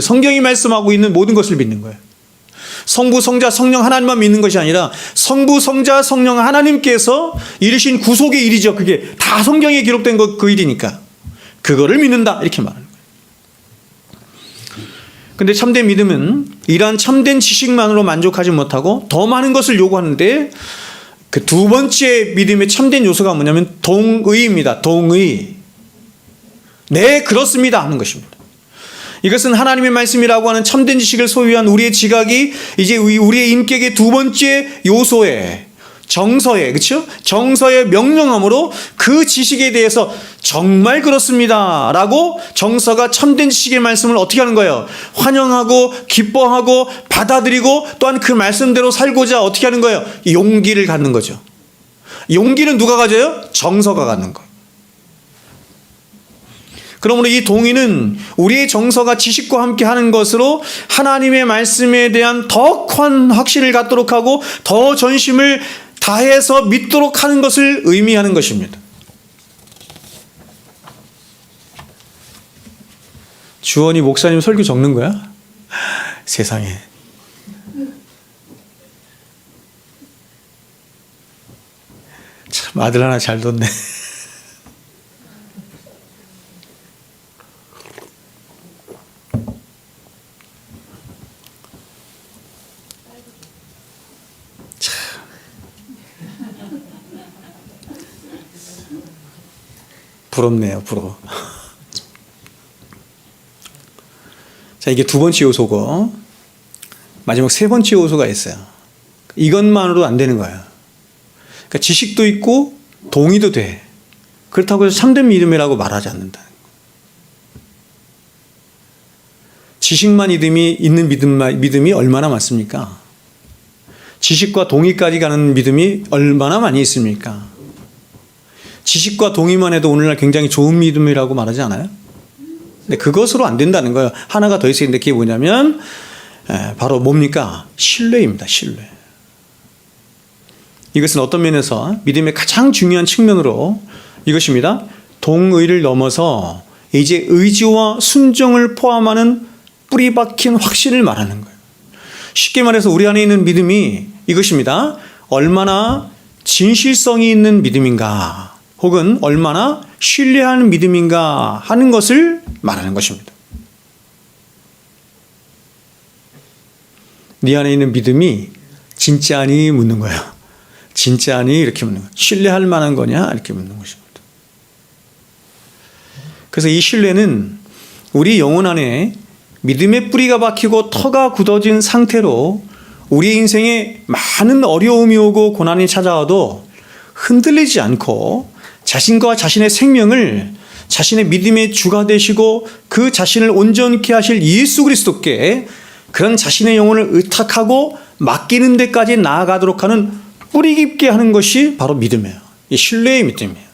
성경이 말씀하고 있는 모든 것을 믿는 거예요. 성부, 성자, 성령 하나님만 믿는 것이 아니라 성부, 성자, 성령 하나님께서 이루신 구속의 일이죠. 그게 다 성경에 기록된 그 일이니까 그거를 믿는다, 이렇게 말하는 거예요. 근데 참된 믿음은 이러한 참된 지식만으로 만족하지 못하고 더 많은 것을 요구하는데, 그 두 번째 믿음의 참된 요소가 뭐냐면 동의입니다. 동의. 네, 그렇습니다 하는 것입니다. 이것은 하나님의 말씀이라고 하는 참된 지식을 소유한 우리의 지각이 이제 우리의 인격의 두 번째 요소에, 정서에, 그렇죠? 정서의 명령함으로 그 지식에 대해서 정말 그렇습니다 라고 정서가 참된 지식의 말씀을 어떻게 하는 거예요? 환영하고 기뻐하고 받아들이고 또한 그 말씀대로 살고자 어떻게 하는 거예요? 용기를 갖는 거죠. 용기는 누가 가져요? 정서가 갖는 거예요. 그러므로 이 동의는 우리의 정서가 지식과 함께 하는 것으로 하나님의 말씀에 대한 더 큰 확신을 갖도록 하고 더 전심을 다해서 믿도록 하는 것을 의미하는 것입니다. 주원이 목사님 설교 적는 거야? 세상에. 참 아들 하나 잘 뒀네. 부럽네요, 부러워. 자, 이게 두 번째 요소고, 마지막 세 번째 요소가 있어요. 이것만으로 안 되는 거예요. 그러니까 지식도 있고 동의도 돼. 그렇다고 해서 참된 믿음이라고 말하지 않는다. 지식만 있는 믿음이 얼마나 많습니까? 지식과 동의까지 가는 믿음이 얼마나 많이 있습니까? 지식과 동의만 해도 오늘날 굉장히 좋은 믿음이라고 말하지 않아요? 근데 그것으로 안 된다는 거예요. 하나가 더 있어야 되는데 그게 뭐냐면 바로 뭡니까? 신뢰입니다. 신뢰. 이것은 어떤 면에서 믿음의 가장 중요한 측면으로 이것입니다. 동의를 넘어서 이제 의지와 순종을 포함하는 뿌리 박힌 확신을 말하는 거예요. 쉽게 말해서 우리 안에 있는 믿음이 이것입니다. 얼마나 진실성이 있는 믿음인가, 혹은 얼마나 신뢰하는 믿음인가 하는 것을 말하는 것입니다. 네 안에 있는 믿음이 진짜니 묻는 거예요. 진짜니 이렇게 묻는 거예요. 신뢰할 만한 거냐 이렇게 묻는 것입니다. 그래서 이 신뢰는 우리 영혼 안에 믿음의 뿌리가 박히고 터가 굳어진 상태로 우리 인생에 많은 어려움이 오고 고난이 찾아와도 흔들리지 않고 자신과 자신의 생명을 자신의 믿음의 주가 되시고 그 자신을 온전케 하실 예수 그리스도께 그런 자신의 영혼을 의탁하고 맡기는 데까지 나아가도록 하는 뿌리 깊게 하는 것이 바로 믿음이에요. 이 신뢰의 믿음이에요.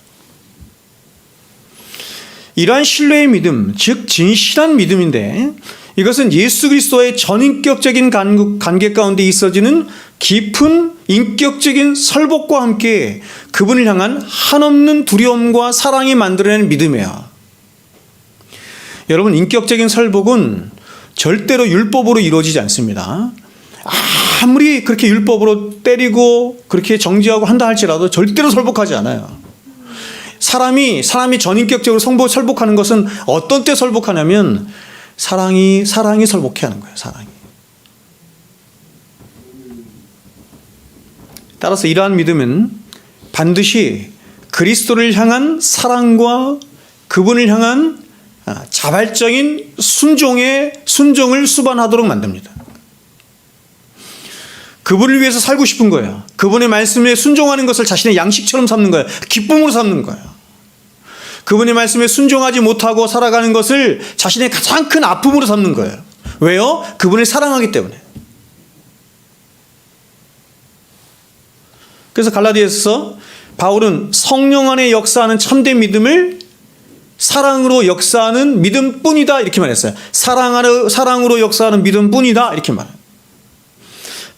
이러한 신뢰의 믿음, 즉 진실한 믿음인데 이것은 예수 그리스도의 전인격적인 관계 가운데 있어지는 깊은 인격적인 설복과 함께 그분을 향한 한없는 두려움과 사랑이 만들어낸 믿음이에요. 여러분, 인격적인 설복은 절대로 율법으로 이루어지지 않습니다. 아무리 그렇게 율법으로 때리고 그렇게 정죄하고 한다 할지라도 절대로 설복하지 않아요. 사람이 전인격적으로 설복하는 것은 어떤 때 설복하냐면 사랑이 설복해 하는 거예요. 사랑이. 따라서 이러한 믿음은 반드시 그리스도를 향한 사랑과 그분을 향한 자발적인 순종을 수반하도록 만듭니다. 그분을 위해서 살고 싶은 거예요. 그분의 말씀에 순종하는 것을 자신의 양식처럼 삼는 거예요. 기쁨으로 삼는 거예요. 그분의 말씀에 순종하지 못하고 살아가는 것을 자신의 가장 큰 아픔으로 삼는 거예요. 왜요? 그분을 사랑하기 때문에. 그래서 갈라디아서 바울은 성령 안에 역사하는 참된 믿음을 사랑으로 역사하는 믿음뿐이다 이렇게 말했어요. 사랑으로 역사하는 믿음뿐이다 이렇게 말해요.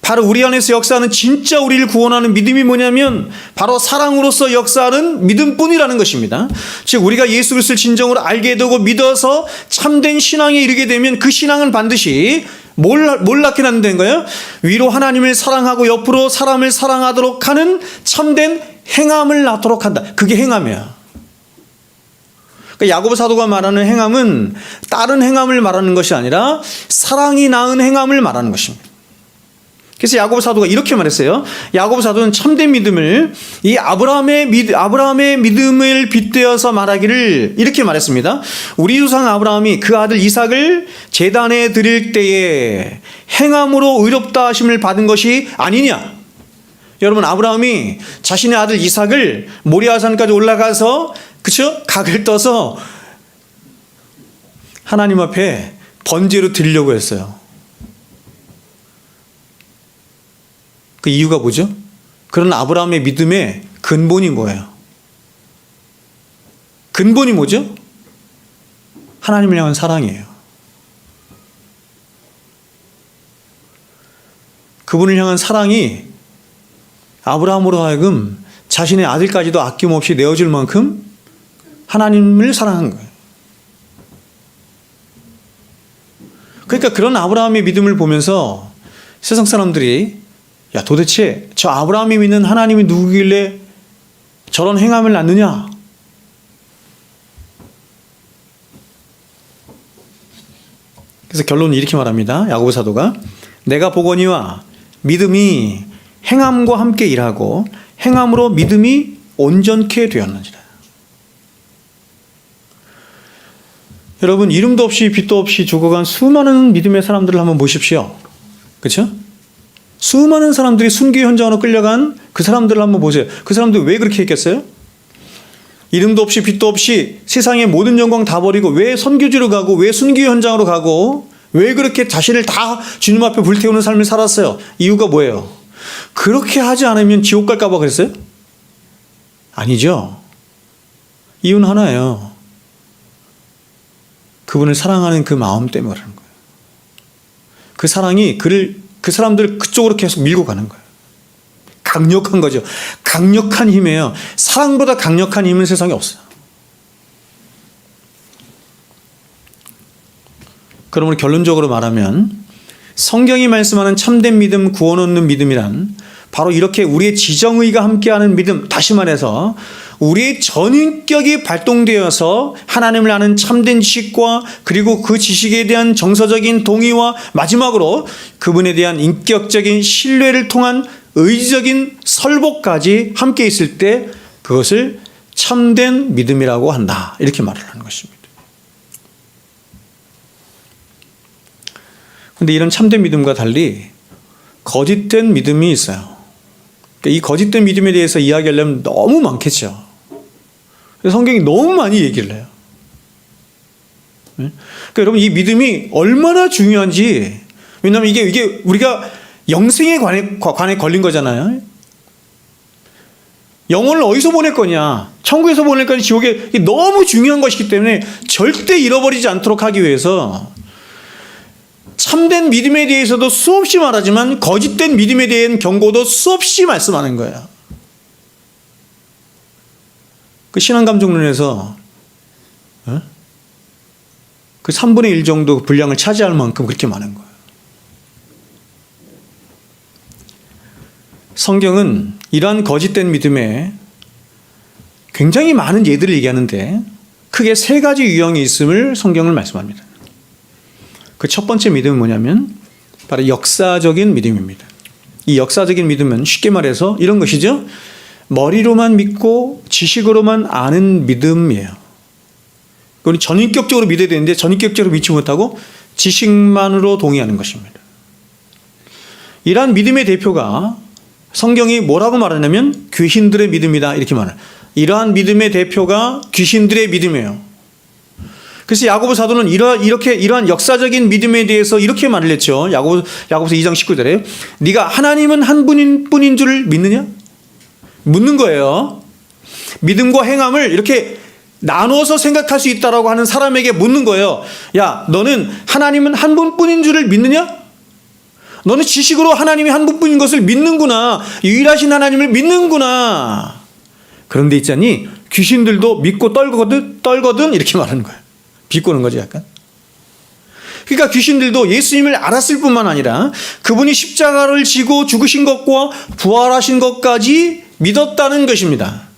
바로 우리 안에서 역사하는 진짜 우리를 구원하는 믿음이 뭐냐면 바로 사랑으로서 역사하는 믿음뿐이라는 것입니다. 즉 우리가 예수 그리스도를 진정으로 알게 되고 믿어서 참된 신앙에 이르게 되면 그 신앙은 반드시 뭘 낳게 된다는 거예요? 위로 하나님을 사랑하고 옆으로 사람을 사랑하도록 하는 참된 행함을 낳도록 한다. 그게 행함이야. 그러니까 야고보 사도가 말하는 행함은 다른 행함을 말하는 것이 아니라 사랑이 낳은 행함을 말하는 것입니다. 그래서 야고보 사도가 이렇게 말했어요. 야고보 사도는 참된 믿음을 이 아브라함의 믿음을 빗대어서 말하기를 이렇게 말했습니다. 우리 조상 아브라함이 그 아들 이삭을 제단에 드릴 때에 행함으로 의롭다 하심을 받은 것이 아니냐. 여러분, 아브라함이 자신의 아들 이삭을 모리아산까지 올라가서 그렇죠? 각을 떠서 하나님 앞에 번제로 드리려고 했어요. 그 이유가 뭐죠? 그런 아브라함의 믿음의 근본이 뭐예요? 근본이 뭐죠? 하나님을 향한 사랑이에요. 그분을 향한 사랑이 아브라함으로 하여금 자신의 아들까지도 아낌없이 내어줄 만큼 하나님을 사랑한 거예요. 그러니까 그런 아브라함의 믿음을 보면서 세상 사람들이 야, 도대체 저 아브라함이 믿는 하나님이 누구길래 저런 행함을 낳느냐? 그래서 결론은 이렇게 말합니다. 야고보 사도가 내가 보거니와 믿음이 행함과 함께 일하고 행함으로 믿음이 온전케 되었는지라. 여러분, 이름도 없이 빛도 없이 죽어간 수많은 믿음의 사람들을 한번 보십시오. 그렇죠? 수많은 사람들이 순교 현장으로 끌려간 그 사람들을 한번 보세요. 그 사람들 왜 그렇게 했겠어요? 이름도 없이 빛도 없이 세상의 모든 영광 다 버리고 왜 선교지로 가고 왜 순교 현장으로 가고 왜 그렇게 자신을 다 주님 앞에 불태우는 삶을 살았어요? 이유가 뭐예요? 그렇게 하지 않으면 지옥 갈까 봐 그랬어요? 아니죠. 이유는 하나예요. 그분을 사랑하는 그 마음 때문에 그러는 거예요. 그 사랑이 그 사람들을 그쪽으로 계속 밀고 가는 거예요. 강력한 거죠. 강력한 힘이에요. 사랑보다 강력한 힘은 세상에 없어요. 그러므로 결론적으로 말하면 성경이 말씀하는 참된 믿음, 구원 얻는 믿음이란 바로 이렇게 우리의 지정의가 함께하는 믿음, 다시 말해서 우리의 전인격이 발동되어서 하나님을 아는 참된 지식과 그리고 그 지식에 대한 정서적인 동의와 마지막으로 그분에 대한 인격적인 신뢰를 통한 의지적인 설복까지 함께 있을 때 그것을 참된 믿음이라고 한다. 이렇게 말을 하는 것입니다. 그런데 이런 참된 믿음과 달리 거짓된 믿음이 있어요. 이 거짓된 믿음에 대해서 이야기하려면 너무 많겠죠. 그래서 성경이 너무 많이 얘기를 해요. 그러니까 여러분 이 믿음이 얼마나 중요한지, 왜냐하면 이게 우리가 영생에 관해 걸린 거잖아요. 영혼을 어디서 보낼 거냐, 천국에서 보낼 거냐, 지옥에, 이게 너무 중요한 것이기 때문에 절대 잃어버리지 않도록 하기 위해서 참된 믿음에 대해서도 수없이 말하지만 거짓된 믿음에 대한 경고도 수없이 말씀하는 거예요. 그 신앙감정론에서 그 3분의 1 정도 분량을 차지할 만큼 그렇게 많은 거예요. 성경은 이러한 거짓된 믿음에 굉장히 많은 예들을 얘기하는데 크게 세 가지 유형이 있음을 성경을 말씀합니다. 그 첫 번째 믿음은 뭐냐면 바로 역사적인 믿음입니다. 이 역사적인 믿음은 쉽게 말해서 이런 것이죠. 머리로만 믿고 지식으로만 아는 믿음이에요. 그건 전인격적으로 믿어야 되는데 전인격적으로 믿지 못하고 지식만으로 동의하는 것입니다. 이러한 믿음의 대표가 성경이 뭐라고 말하냐면 귀신들의 믿음이다 이렇게 말해요. 이러한 믿음의 대표가 귀신들의 믿음이에요. 그래서 야고보 사도는 이러한 역사적인 믿음에 대해서 이렇게 말을 했죠. 야고보서 2장 19절에 네가 하나님은 한 분인 줄 믿느냐? 묻는 거예요. 믿음과 행함을 이렇게 나눠서 생각할 수 있다라고 하는 사람에게 묻는 거예요. 야, 너는 하나님은 한 분뿐인 줄을 믿느냐? 너는 지식으로 하나님이 한 분뿐인 것을 믿는구나. 유일하신 하나님을 믿는구나. 그런데 있잖니 귀신들도 믿고 떨거든 이렇게 말하는 거예요. 비꼬는 거죠 약간. 그러니까 귀신들도 예수님을 알았을 뿐만 아니라 그분이 십자가를 지고 죽으신 것과 부활하신 것까지 믿었다는 것입니다.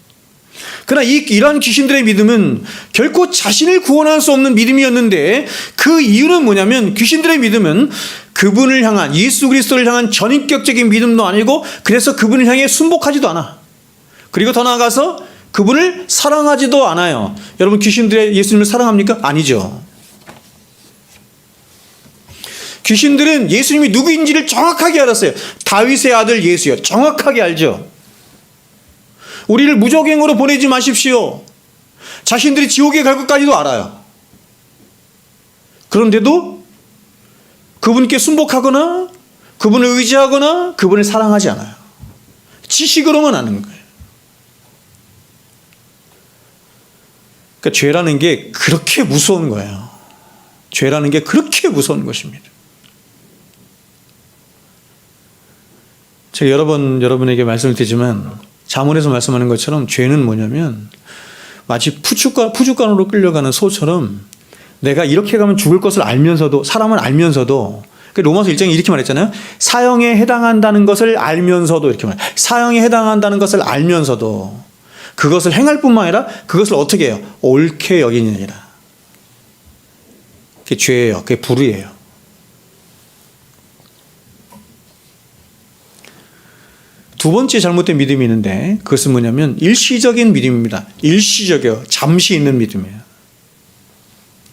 그러나 이러한 귀신들의 믿음은 결코 자신을 구원할 수 없는 믿음이었는데 그 이유는 뭐냐면 귀신들의 믿음은 그분을 향한 예수 그리스도를 향한 전인격적인 믿음도 아니고 그래서 그분을 향해 순복하지도 않아. 그리고 더 나아가서 그분을 사랑하지도 않아요. 여러분 귀신들의 예수님을 사랑합니까? 아니죠. 귀신들은 예수님이 누구인지를 정확하게 알았어요. 다윗의 아들 예수요. 정확하게 알죠. 우리를 무적행으로 보내지 마십시오. 자신들이 지옥에 갈 것까지도 알아요. 그런데도 그분께 순복하거나 그분을 의지하거나 그분을 사랑하지 않아요. 지식으로만 아는 거예요. 그러니까 죄라는 게 그렇게 무서운 거예요. 죄라는 게 그렇게 무서운 것입니다. 제가 여러 번 여러분에게 말씀을 드리지만 잠언에서 말씀하는 것처럼 죄는 뭐냐면 마치 푸주간으로 끌려가는 소처럼 내가 이렇게 가면 죽을 것을 알면서도 사람은 알면서도 로마서 1장에 이렇게 말했잖아요. 사형에 해당한다는 것을 알면서도 이렇게 말해요. 사형에 해당한다는 것을 알면서도 그것을 행할 뿐만 아니라 그것을 어떻게 해요? 옳게 여기느니라. 그게 죄예요. 그게 불의예요. 두 번째 잘못된 믿음이 있는데 그것은 뭐냐면 일시적인 믿음입니다. 일시적이요. 잠시 있는 믿음이에요.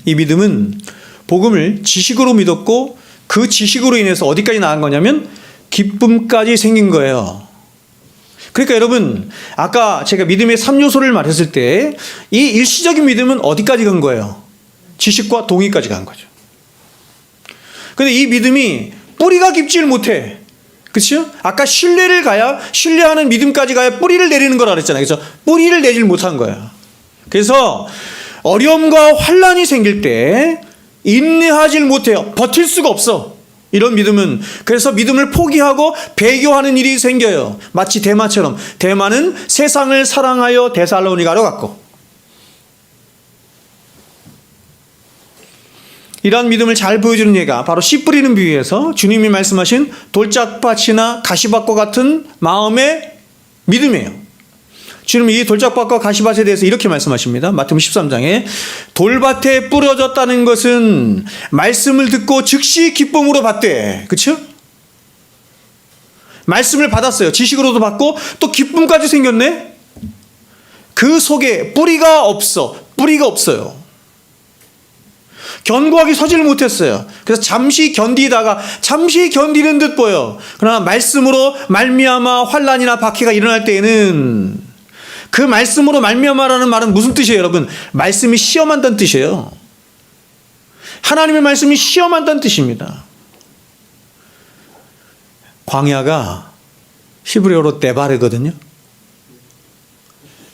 이 믿음은 복음을 지식으로 믿었고 그 지식으로 인해서 어디까지 나간 거냐면 기쁨까지 생긴 거예요. 그러니까 여러분 아까 제가 믿음의 3요소를 말했을 때 이 일시적인 믿음은 어디까지 간 거예요? 지식과 동의까지 간 거죠. 그런데 이 믿음이 뿌리가 깊지를 못해. 그렇죠? 아까 신뢰하는 믿음까지 가야 뿌리를 내리는 거라 그랬잖아요. 그래서 뿌리를 내질 못한 거예요. 그래서 어려움과 환난이 생길 때 인내하질 못해요. 버틸 수가 없어. 이런 믿음은. 그래서 믿음을 포기하고 배교하는 일이 생겨요. 마치 데마처럼. 데마는 세상을 사랑하여 데살로니가로 갔고 이러한 믿음을 잘 보여주는 예가 바로 씨 뿌리는 비유에서 주님이 말씀하신 돌짝밭이나 가시밭과 같은 마음의 믿음이에요. 주님이 이 돌짝밭과 가시밭에 대해서 이렇게 말씀하십니다. 마태복음 13장에 돌밭에 뿌려졌다는 것은 말씀을 듣고 즉시 기쁨으로 받되, 그렇죠? 말씀을 받았어요. 지식으로도 받고 또 기쁨까지 생겼네. 그 속에 뿌리가 없어요. 견고하게 서지를 못했어요. 그래서 잠시 견디는 듯 보여. 그러나 말씀으로 말미암아 환난이나 박해가 일어날 때에는, 그 말씀으로 말미암아라는 말은 무슨 뜻이에요, 여러분? 말씀이 시험한다는 뜻이에요. 하나님의 말씀이 시험한다는 뜻입니다. 광야가 히브리어로 데바르거든요.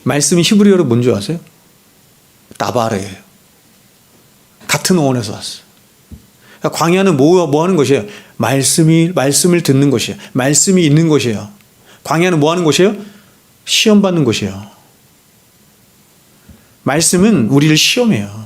말씀이 히브리어로 뭔지 아세요? 다바르예요. 같은 어원에서 왔어요. 그러니까 광야는 뭐 하는 것이에요? 말씀을 듣는 것이에요. 말씀이 있는 것이에요. 광야는 뭐 하는 곳이에요? 시험 받는 곳이에요. 말씀은 우리를 시험해요.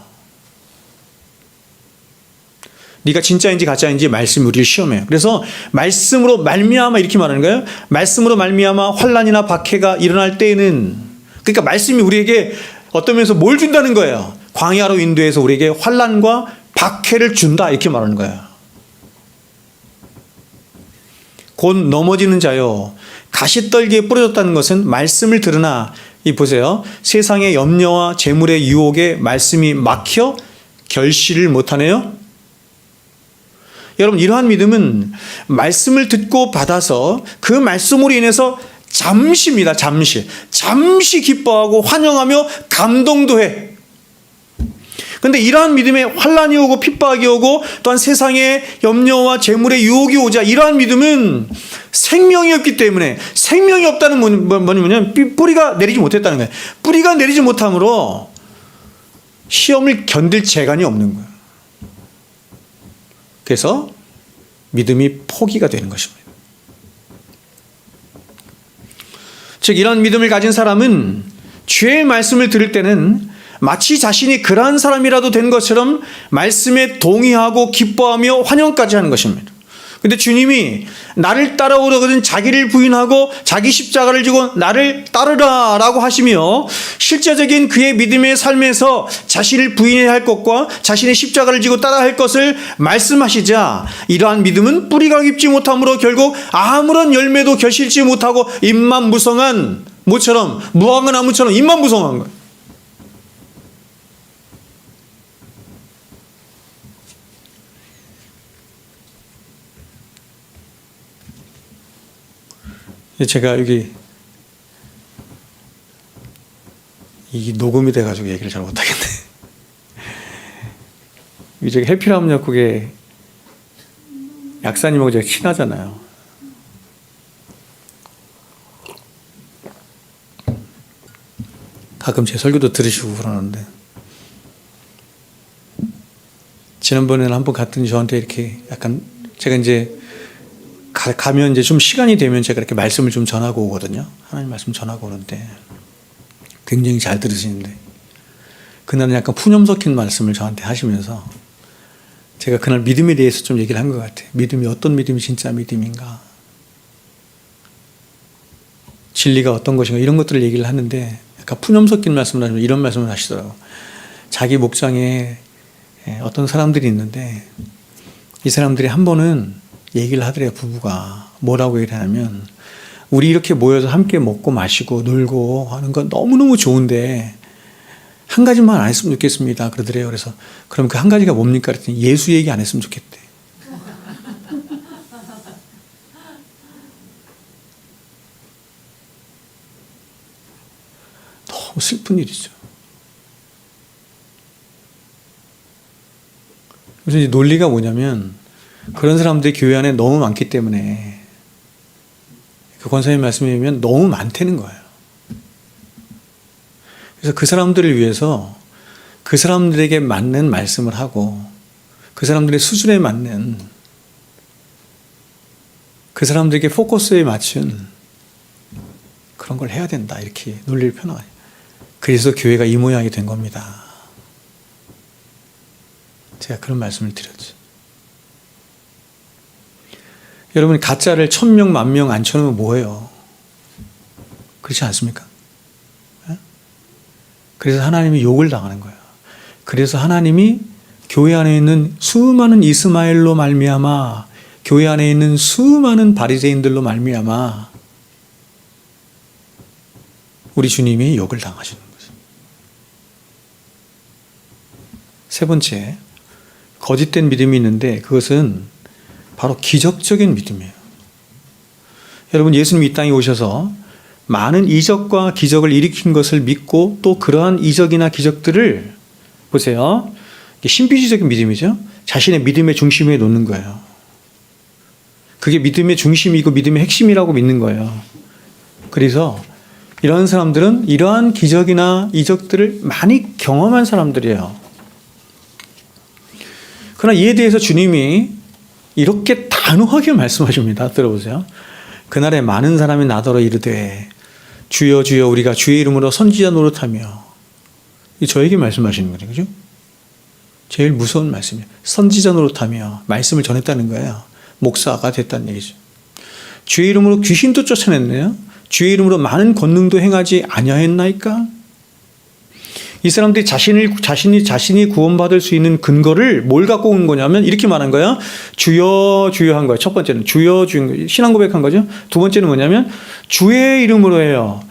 네가 진짜인지 가짜인지 말씀이 우리를 시험해요. 그래서 말씀으로 말미암아 이렇게 말하는 거예요. 말씀으로 말미암아 환난이나 박해가 일어날 때에는, 그러니까 말씀이 우리에게 어떤 면에서 뭘 준다는 거예요? 광야로 인도해서 우리에게 환난과 박해를 준다 이렇게 말하는 거예요. 곧 넘어지는 자요 가시떨기에 뿌려졌다는 것은 말씀을 들으나, 이 보세요, 세상의 염려와 재물의 유혹에 말씀이 막혀 결실을 못하네요. 여러분, 이러한 믿음은 말씀을 듣고 받아서 그 말씀으로 인해서 잠시 기뻐하고 환영하며 감동도 해. 그런데 이러한 믿음에 환난이 오고 핍박이 오고 또한 세상의 염려와 재물의 유혹이 오자, 이러한 믿음은 생명이 없기 때문에, 생명이 없다는 뭐냐면 뿌리가 내리지 못했다는 거예요. 뿌리가 내리지 못함으로 시험을 견딜 재간이 없는 거예요. 그래서 믿음이 포기가 되는 것입니다. 즉, 이런 믿음을 가진 사람은 주의 말씀을 들을 때는 마치 자신이 그러한 사람이라도 된 것처럼 말씀에 동의하고 기뻐하며 환영까지 하는 것입니다. 근데 주님이 나를 따라오려거든 자기를 부인하고 자기 십자가를 지고 나를 따르라 라고 하시며, 실제적인 그의 믿음의 삶에서 자신을 부인해야 할 것과 자신의 십자가를 지고 따라야 할 것을 말씀하시자, 이러한 믿음은 뿌리가 깊지 못함으로 결국 아무런 열매도 결실치 못하고 잎만 무성한 모처럼, 무화과 나무처럼 잎만 무성한 거예요. 제가 여기 이 녹음이 돼가지고 얘기를 잘 못하겠네. 저기 해피라움 약국에 약사님하고 제가 친하잖아요. 가끔 제 설교도 들으시고 그러는데, 지난번에는 한번 갔더니 저한테 이렇게 약간, 제가 이제 가면 이제 좀 시간이 되면 제가 이렇게 말씀을 좀 전하고 오거든요. 하나님 말씀 전하고 오는데 굉장히 잘 들으시는데, 그날은 약간 푸념 섞인 말씀을 저한테 하시면서 제가 그날 믿음에 대해서 좀 얘기를 한 것 같아요. 믿음이 어떤 믿음이 진짜 믿음인가, 진리가 어떤 것인가, 이런 것들을 얘기를 하는데 약간 푸념 섞인 말씀을 하시면 이런 말씀을 하시더라고요. 자기 목장에 어떤 사람들이 있는데 이 사람들이 한 번은 얘기를 하더래요. 부부가 뭐라고 얘기를 하냐면, 우리 이렇게 모여서 함께 먹고 마시고 놀고 하는 건 너무너무 좋은데 한 가지만 안 했으면 좋겠습니다 그러더래요. 그래서 그럼 그 한 가지가 뭡니까 그랬더니 예수 얘기 안 했으면 좋겠대. 너무 슬픈 일이죠. 그래서 이제 논리가 뭐냐면, 그런 사람들이 교회 안에 너무 많기 때문에, 그 권사님 말씀에 의하면 너무 많다는 거예요. 그래서 그 사람들을 위해서 그 사람들에게 맞는 말씀을 하고, 그 사람들의 수준에 맞는, 그 사람들에게 포커스에 맞춘 그런 걸 해야 된다, 이렇게 논리를 펴나가요. 그래서 교회가 이 모양이 된 겁니다. 제가 그런 말씀을 드렸죠. 여러분, 가짜를 1000명, 10,000명 앉혀놓으면 뭐예요? 그렇지 않습니까? 그래서 하나님이 욕을 당하는 거예요. 그래서 하나님이 교회 안에 있는 수많은 이스마엘로 말미암아, 교회 안에 있는 수많은 바리새인들로 말미암아 우리 주님이 욕을 당하시는 거죠. 세 번째, 거짓된 믿음이 있는데 그것은 바로 기적적인 믿음이에요. 여러분, 예수님이 이 땅에 오셔서 많은 이적과 기적을 일으킨 것을 믿고 또 그러한 이적이나 기적들을 보세요. 신비주의적인 믿음이죠. 자신의 믿음의 중심에 놓는 거예요. 그게 믿음의 중심이고 믿음의 핵심이라고 믿는 거예요. 그래서 이런 사람들은 이러한 기적이나 이적들을 많이 경험한 사람들이에요. 그러나 이에 대해서 주님이 이렇게 단호하게 말씀하십니다. 들어보세요. 그날에 많은 사람이 나더러 이르되 주여 주여 우리가 주의 이름으로 선지자 노릇하며, 저에게 말씀하시는 거죠. 그죠? 제일 무서운 말씀이에요. 선지자 노릇하며 말씀을 전했다는 거예요. 목사가 됐다는 얘기죠. 주의 이름으로 귀신도 쫓아냈네요. 주의 이름으로 많은 권능도 행하지 아니하였나이까? 이 사람들이 자신이 구원받을 수 있는 근거를 뭘 갖고 온 거냐면 이렇게 말한 거야. 주여 주여 한 거예요. 첫 번째는 주여 주여 신앙 고백한 거죠. 두 번째는 뭐냐면 주의 이름으로 해요.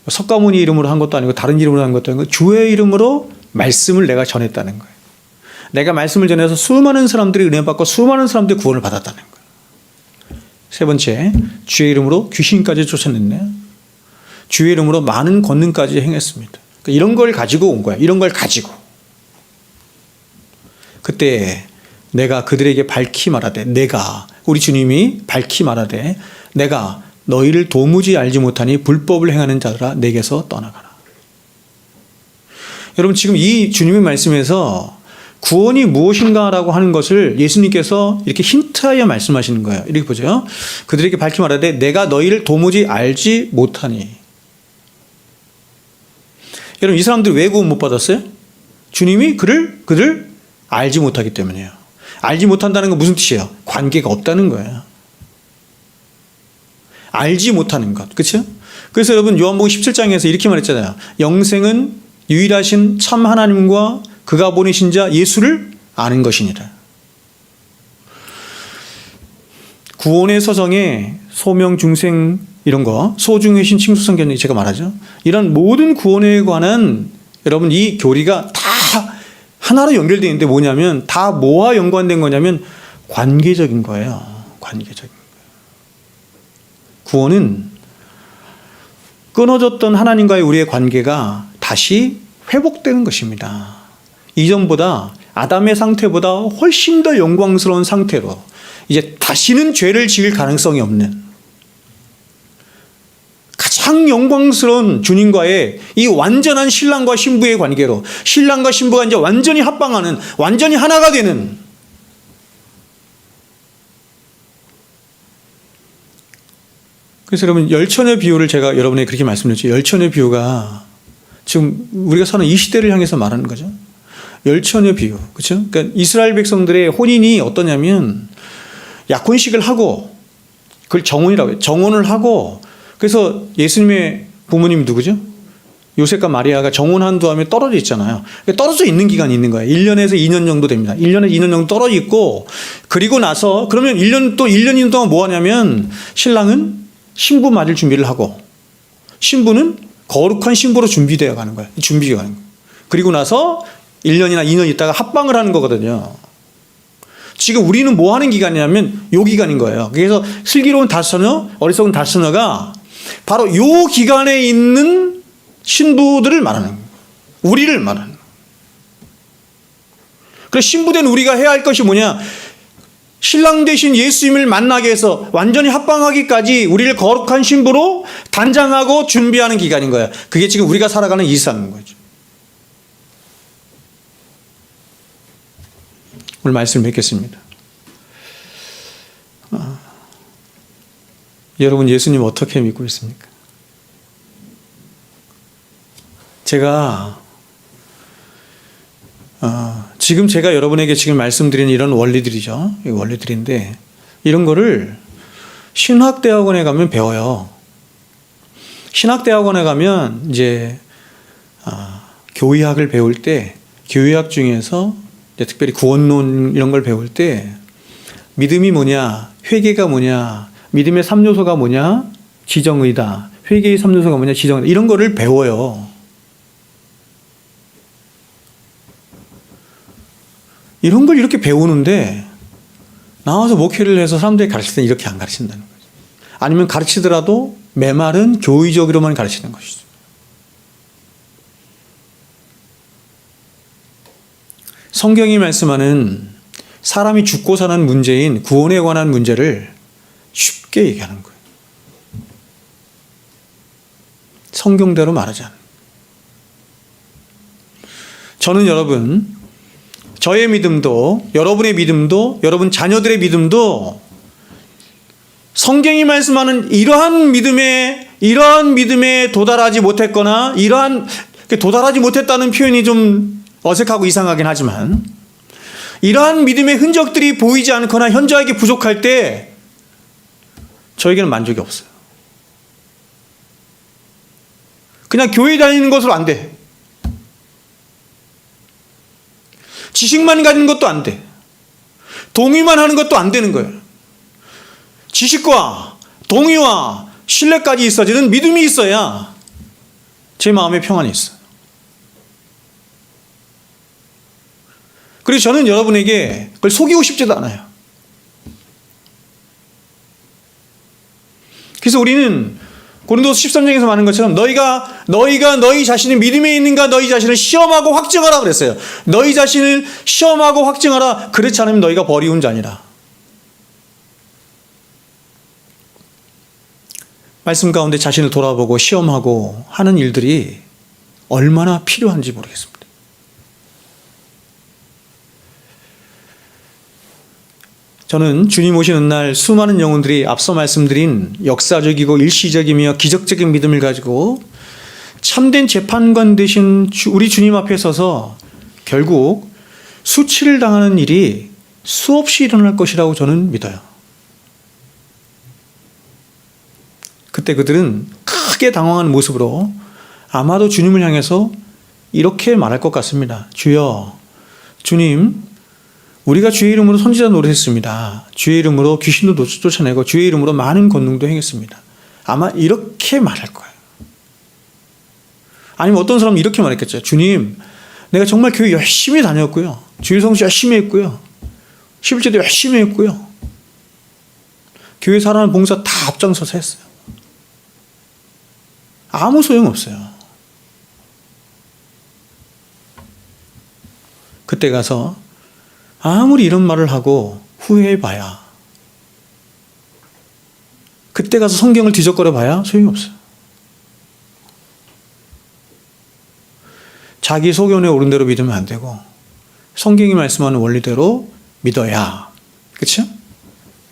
석가모니 이름으로 한 것도 아니고 다른 이름으로 한 것도 아니고 주의 이름으로 말씀을 내가 전했다는 거예요. 내가 말씀을 전해서 수많은 사람들이 은혜 받고 수많은 사람들이 구원을 받았다는 거예요. 세 번째, 주의 이름으로 귀신까지 쫓아냈네요. 주의 이름으로 많은 권능까지 행했습니다. 이런 걸 가지고 온 거야. 이런 걸 가지고. 그때 내가 그들에게 밝히 말하되, 우리 주님이 밝히 말하되, 내가 너희를 도무지 알지 못하니 불법을 행하는 자들아 내게서 떠나가라. 여러분, 지금 이 주님의 말씀에서 구원이 무엇인가라고 하는 것을 예수님께서 이렇게 힌트하여 말씀하시는 거예요. 이렇게 보죠. 그들에게 밝히 말하되 내가 너희를 도무지 알지 못하니. 여러분, 이 사람들 왜 구원 못 받았어요? 주님이 그들 알지 못하기 때문이에요. 알지 못한다는 건 무슨 뜻이에요? 관계가 없다는 거예요. 알지 못하는 것. 그렇죠? 그래서 여러분, 요한복음 17장에서 이렇게 말했잖아요. 영생은 유일하신 참 하나님과 그가 보내신 자 예수를 아는 것이니라. 구원의 서정에 소명, 중생 이런 거, 소중회신, 칭수성견 제가 말하죠. 이런 모든 구원에 관한 여러분 이 교리가 다 하나로 연결되어 있는데 뭐냐면 다 뭐와 연관된 거냐면 관계적인 거예요. 관계적인 거예요. 구원은 끊어졌던 하나님과의 우리의 관계가 다시 회복되는 것입니다. 이전보다 아담의 상태보다 훨씬 더 영광스러운 상태로 이제 다시는 죄를 지을 가능성이 없는 가장 영광스러운 주님과의 이 완전한 신랑과 신부의 관계로 신랑과 신부가 이제 완전히 합방하는, 완전히 하나가 되는, 그래서 여러분 열천의 비유를 제가 여러분에게 그렇게 말씀드렸죠. 열천의 비유가 지금 우리가 사는 이 시대를 향해서 말하는 거죠. 열천의 비유, 그렇죠? 그러니까 이스라엘 백성들의 혼인이 어떠냐면 약혼식을 하고 그걸 정혼이라고 해요. 정혼을 하고 그래서 예수님의 부모님이 누구죠? 요셉과 마리아가 정혼한 다음에 떨어져 있잖아요. 떨어져 있는 기간이 있는 거예요. 1년에서 2년 정도 됩니다. 1년에서 2년 정도 떨어져 있고 그리고 나서 그러면 1년 2년 동안 뭐 하냐면 신랑은 신부 맞을 준비를 하고 신부는 거룩한 신부로 준비되어 가는 거예요. 준비가 가는 거예요. 그리고 나서 1년이나 2년 있다가 합방을 하는 거거든요. 지금 우리는 뭐 하는 기간이냐면 요 기간인 거예요. 그래서 슬기로운 다스처녀, 어리석은 다스처녀가 바로 요 기간에 있는 신부들을 말하는 거예요. 우리를 말하는 거예요. 그래서 신부된 우리가 해야 할 것이 뭐냐? 신랑 되신 예수님을 만나게 해서 완전히 합방하기까지 우리를 거룩한 신부로 단장하고 준비하는 기간인 거예요. 그게 지금 우리가 살아가는 이 세상인 거죠. 오늘 말씀을 맺겠습니다. 여러분 예수님 어떻게 믿고 있습니까? 제가 지금 제가 여러분에게 지금 말씀드리는 이런 원리들이죠. 이 원리들인데 이런 거를 신학대학원에 가면 배워요. 신학대학원에 가면 이제 교의학을 배울 때 교의학 중에서 이제 특별히 구원론 이런 걸 배울 때 믿음이 뭐냐, 회개가 뭐냐, 믿음의 3요소가 뭐냐, 지정의다. 회개의 3요소가 뭐냐, 지정의다. 이런 거를 배워요. 이런 걸 이렇게 배우는데 나와서 목회를 해서 사람들이 가르칠 때는 이렇게 안 가르친다는 거죠. 아니면 가르치더라도 메말은 교의적으로만 가르치는 것이죠. 성경이 말씀하는 사람이 죽고 사는 문제인 구원에 관한 문제를 쉽게 얘기하는 거예요. 성경대로 말하지 않아요. 저는 여러분, 저의 믿음도, 여러분의 믿음도, 여러분 자녀들의 믿음도 성경이 말씀하는 이러한 믿음에 도달하지 못했거나 도달하지 못했다는 표현이 좀 어색하고 이상하긴 하지만 이러한 믿음의 흔적들이 보이지 않거나 현저하게 부족할 때 저에게는 만족이 없어요. 그냥 교회 다니는 것으로 안 돼. 지식만 가진 것도 안 돼. 동의만 하는 것도 안 되는 거예요. 지식과 동의와 신뢰까지 있어지는 믿음이 있어야 제 마음에 평안이 있어요. 그래서 저는 여러분에게 그걸 속이고 싶지도 않아요. 그래서 우리는 고린도서 13장에서 말하는 것처럼 너희가 너희 자신이 믿음에 있는가 너희 자신을 시험하고 확증하라 그랬어요. 너희 자신을 시험하고 확증하라. 그렇지 않으면 너희가 버리운 자니라. 말씀 가운데 자신을 돌아보고 시험하고 하는 일들이 얼마나 필요한지 모르겠습니다. 저는 주님 오시는 날 수많은 영혼들이 앞서 말씀드린 역사적이고 일시적이며 기적적인 믿음을 가지고 참된 재판관 되신 우리 주님 앞에 서서 결국 수치를 당하는 일이 수없이 일어날 것이라고 저는 믿어요. 그때 그들은 크게 당황한 모습으로 아마도 주님을 향해서 이렇게 말할 것 같습니다. 주여, 주님, 우리가 주의 이름으로 선지자 노릇했습니다. 주의 이름으로 귀신도 쫓아내고 주의 이름으로 많은 권능도 행했습니다. 아마 이렇게 말할 거예요. 아니면 어떤 사람은 이렇게 말했겠죠. 주님, 내가 정말 교회 열심히 다녔고요. 주일 성수 열심히 했고요. 11조도 열심히 했고요. 교회 사람 봉사 다 앞장서서 했어요. 아무 소용없어요. 그때 가서 아무리 이런 말을 하고 후회해봐야, 그때 가서 성경을 뒤적거려봐야 소용없어요. 자기 소견에 오른 대로 믿으면 안 되고 성경이 말씀하는 원리대로 믿어야, 그렇죠?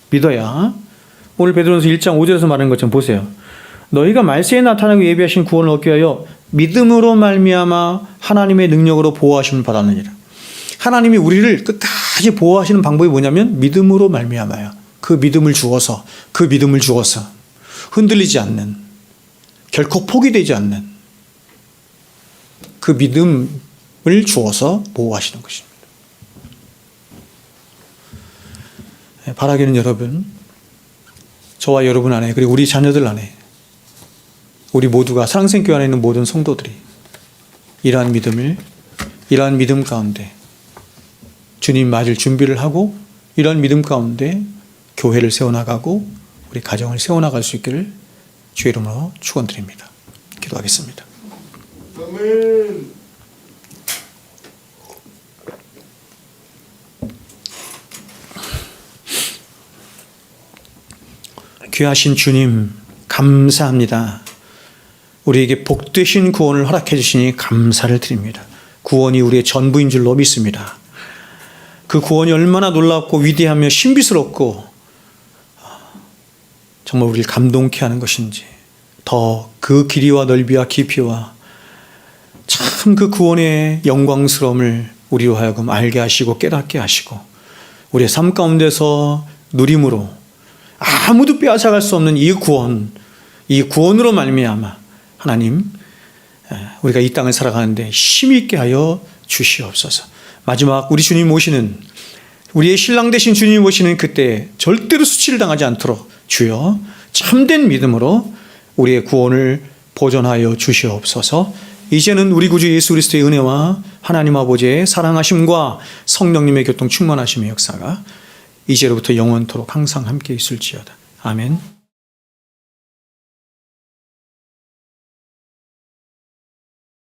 믿어야. 오늘 베드로전서 1장 5절에서 말하는 것처럼 보세요. 너희가 말세에 나타나고 예비하신 구원을 얻기 위하여 믿음으로 말미암아 하나님의 능력으로 보호하심을 받았느니라. 하나님이 우리를 끝까지 보호하시는 방법이 뭐냐면 믿음으로 말미암아요. 그 믿음을 주어서 흔들리지 않는, 결코 포기되지 않는 그 믿음을 주어서 보호하시는 것입니다. 바라기는 여러분, 저와 여러분 안에, 그리고 우리 자녀들 안에, 우리 모두가 사랑생교회 안에 있는 모든 성도들이 이러한 믿음 가운데 주님 맞을 준비를 하고 이런 믿음 가운데 교회를 세워나가고 우리 가정을 세워나갈 수 있기를 주의 이름으로 축원드립니다. 기도하겠습니다. 아멘. 귀하신 주님 감사합니다. 우리에게 복되신 구원을 허락해 주시니 감사를 드립니다. 구원이 우리의 전부인 줄로 믿습니다. 그 구원이 얼마나 놀랍고 위대하며 신비스럽고 정말 우리를 감동케 하는 것인지, 더 그 길이와 넓이와 깊이와 참 그 구원의 영광스러움을 우리로 하여금 알게 하시고 깨닫게 하시고 우리의 삶 가운데서 누림으로 아무도 빼앗아갈 수 없는 이 구원으로 말미암아 하나님 우리가 이 땅을 살아가는데 힘 있게 하여 주시옵소서. 마지막 우리 주님 오시는 우리의 신랑 되신 주님 오시는 그때 절대로 수치를 당하지 않도록 주여 참된 믿음으로 우리의 구원을 보존하여 주시옵소서. 이제는 우리 구주 예수 그리스도의 은혜와 하나님 아버지의 사랑하심과 성령님의 교통 충만하심의 역사가 이제로부터 영원토록 항상 함께 있을지어다. 아멘.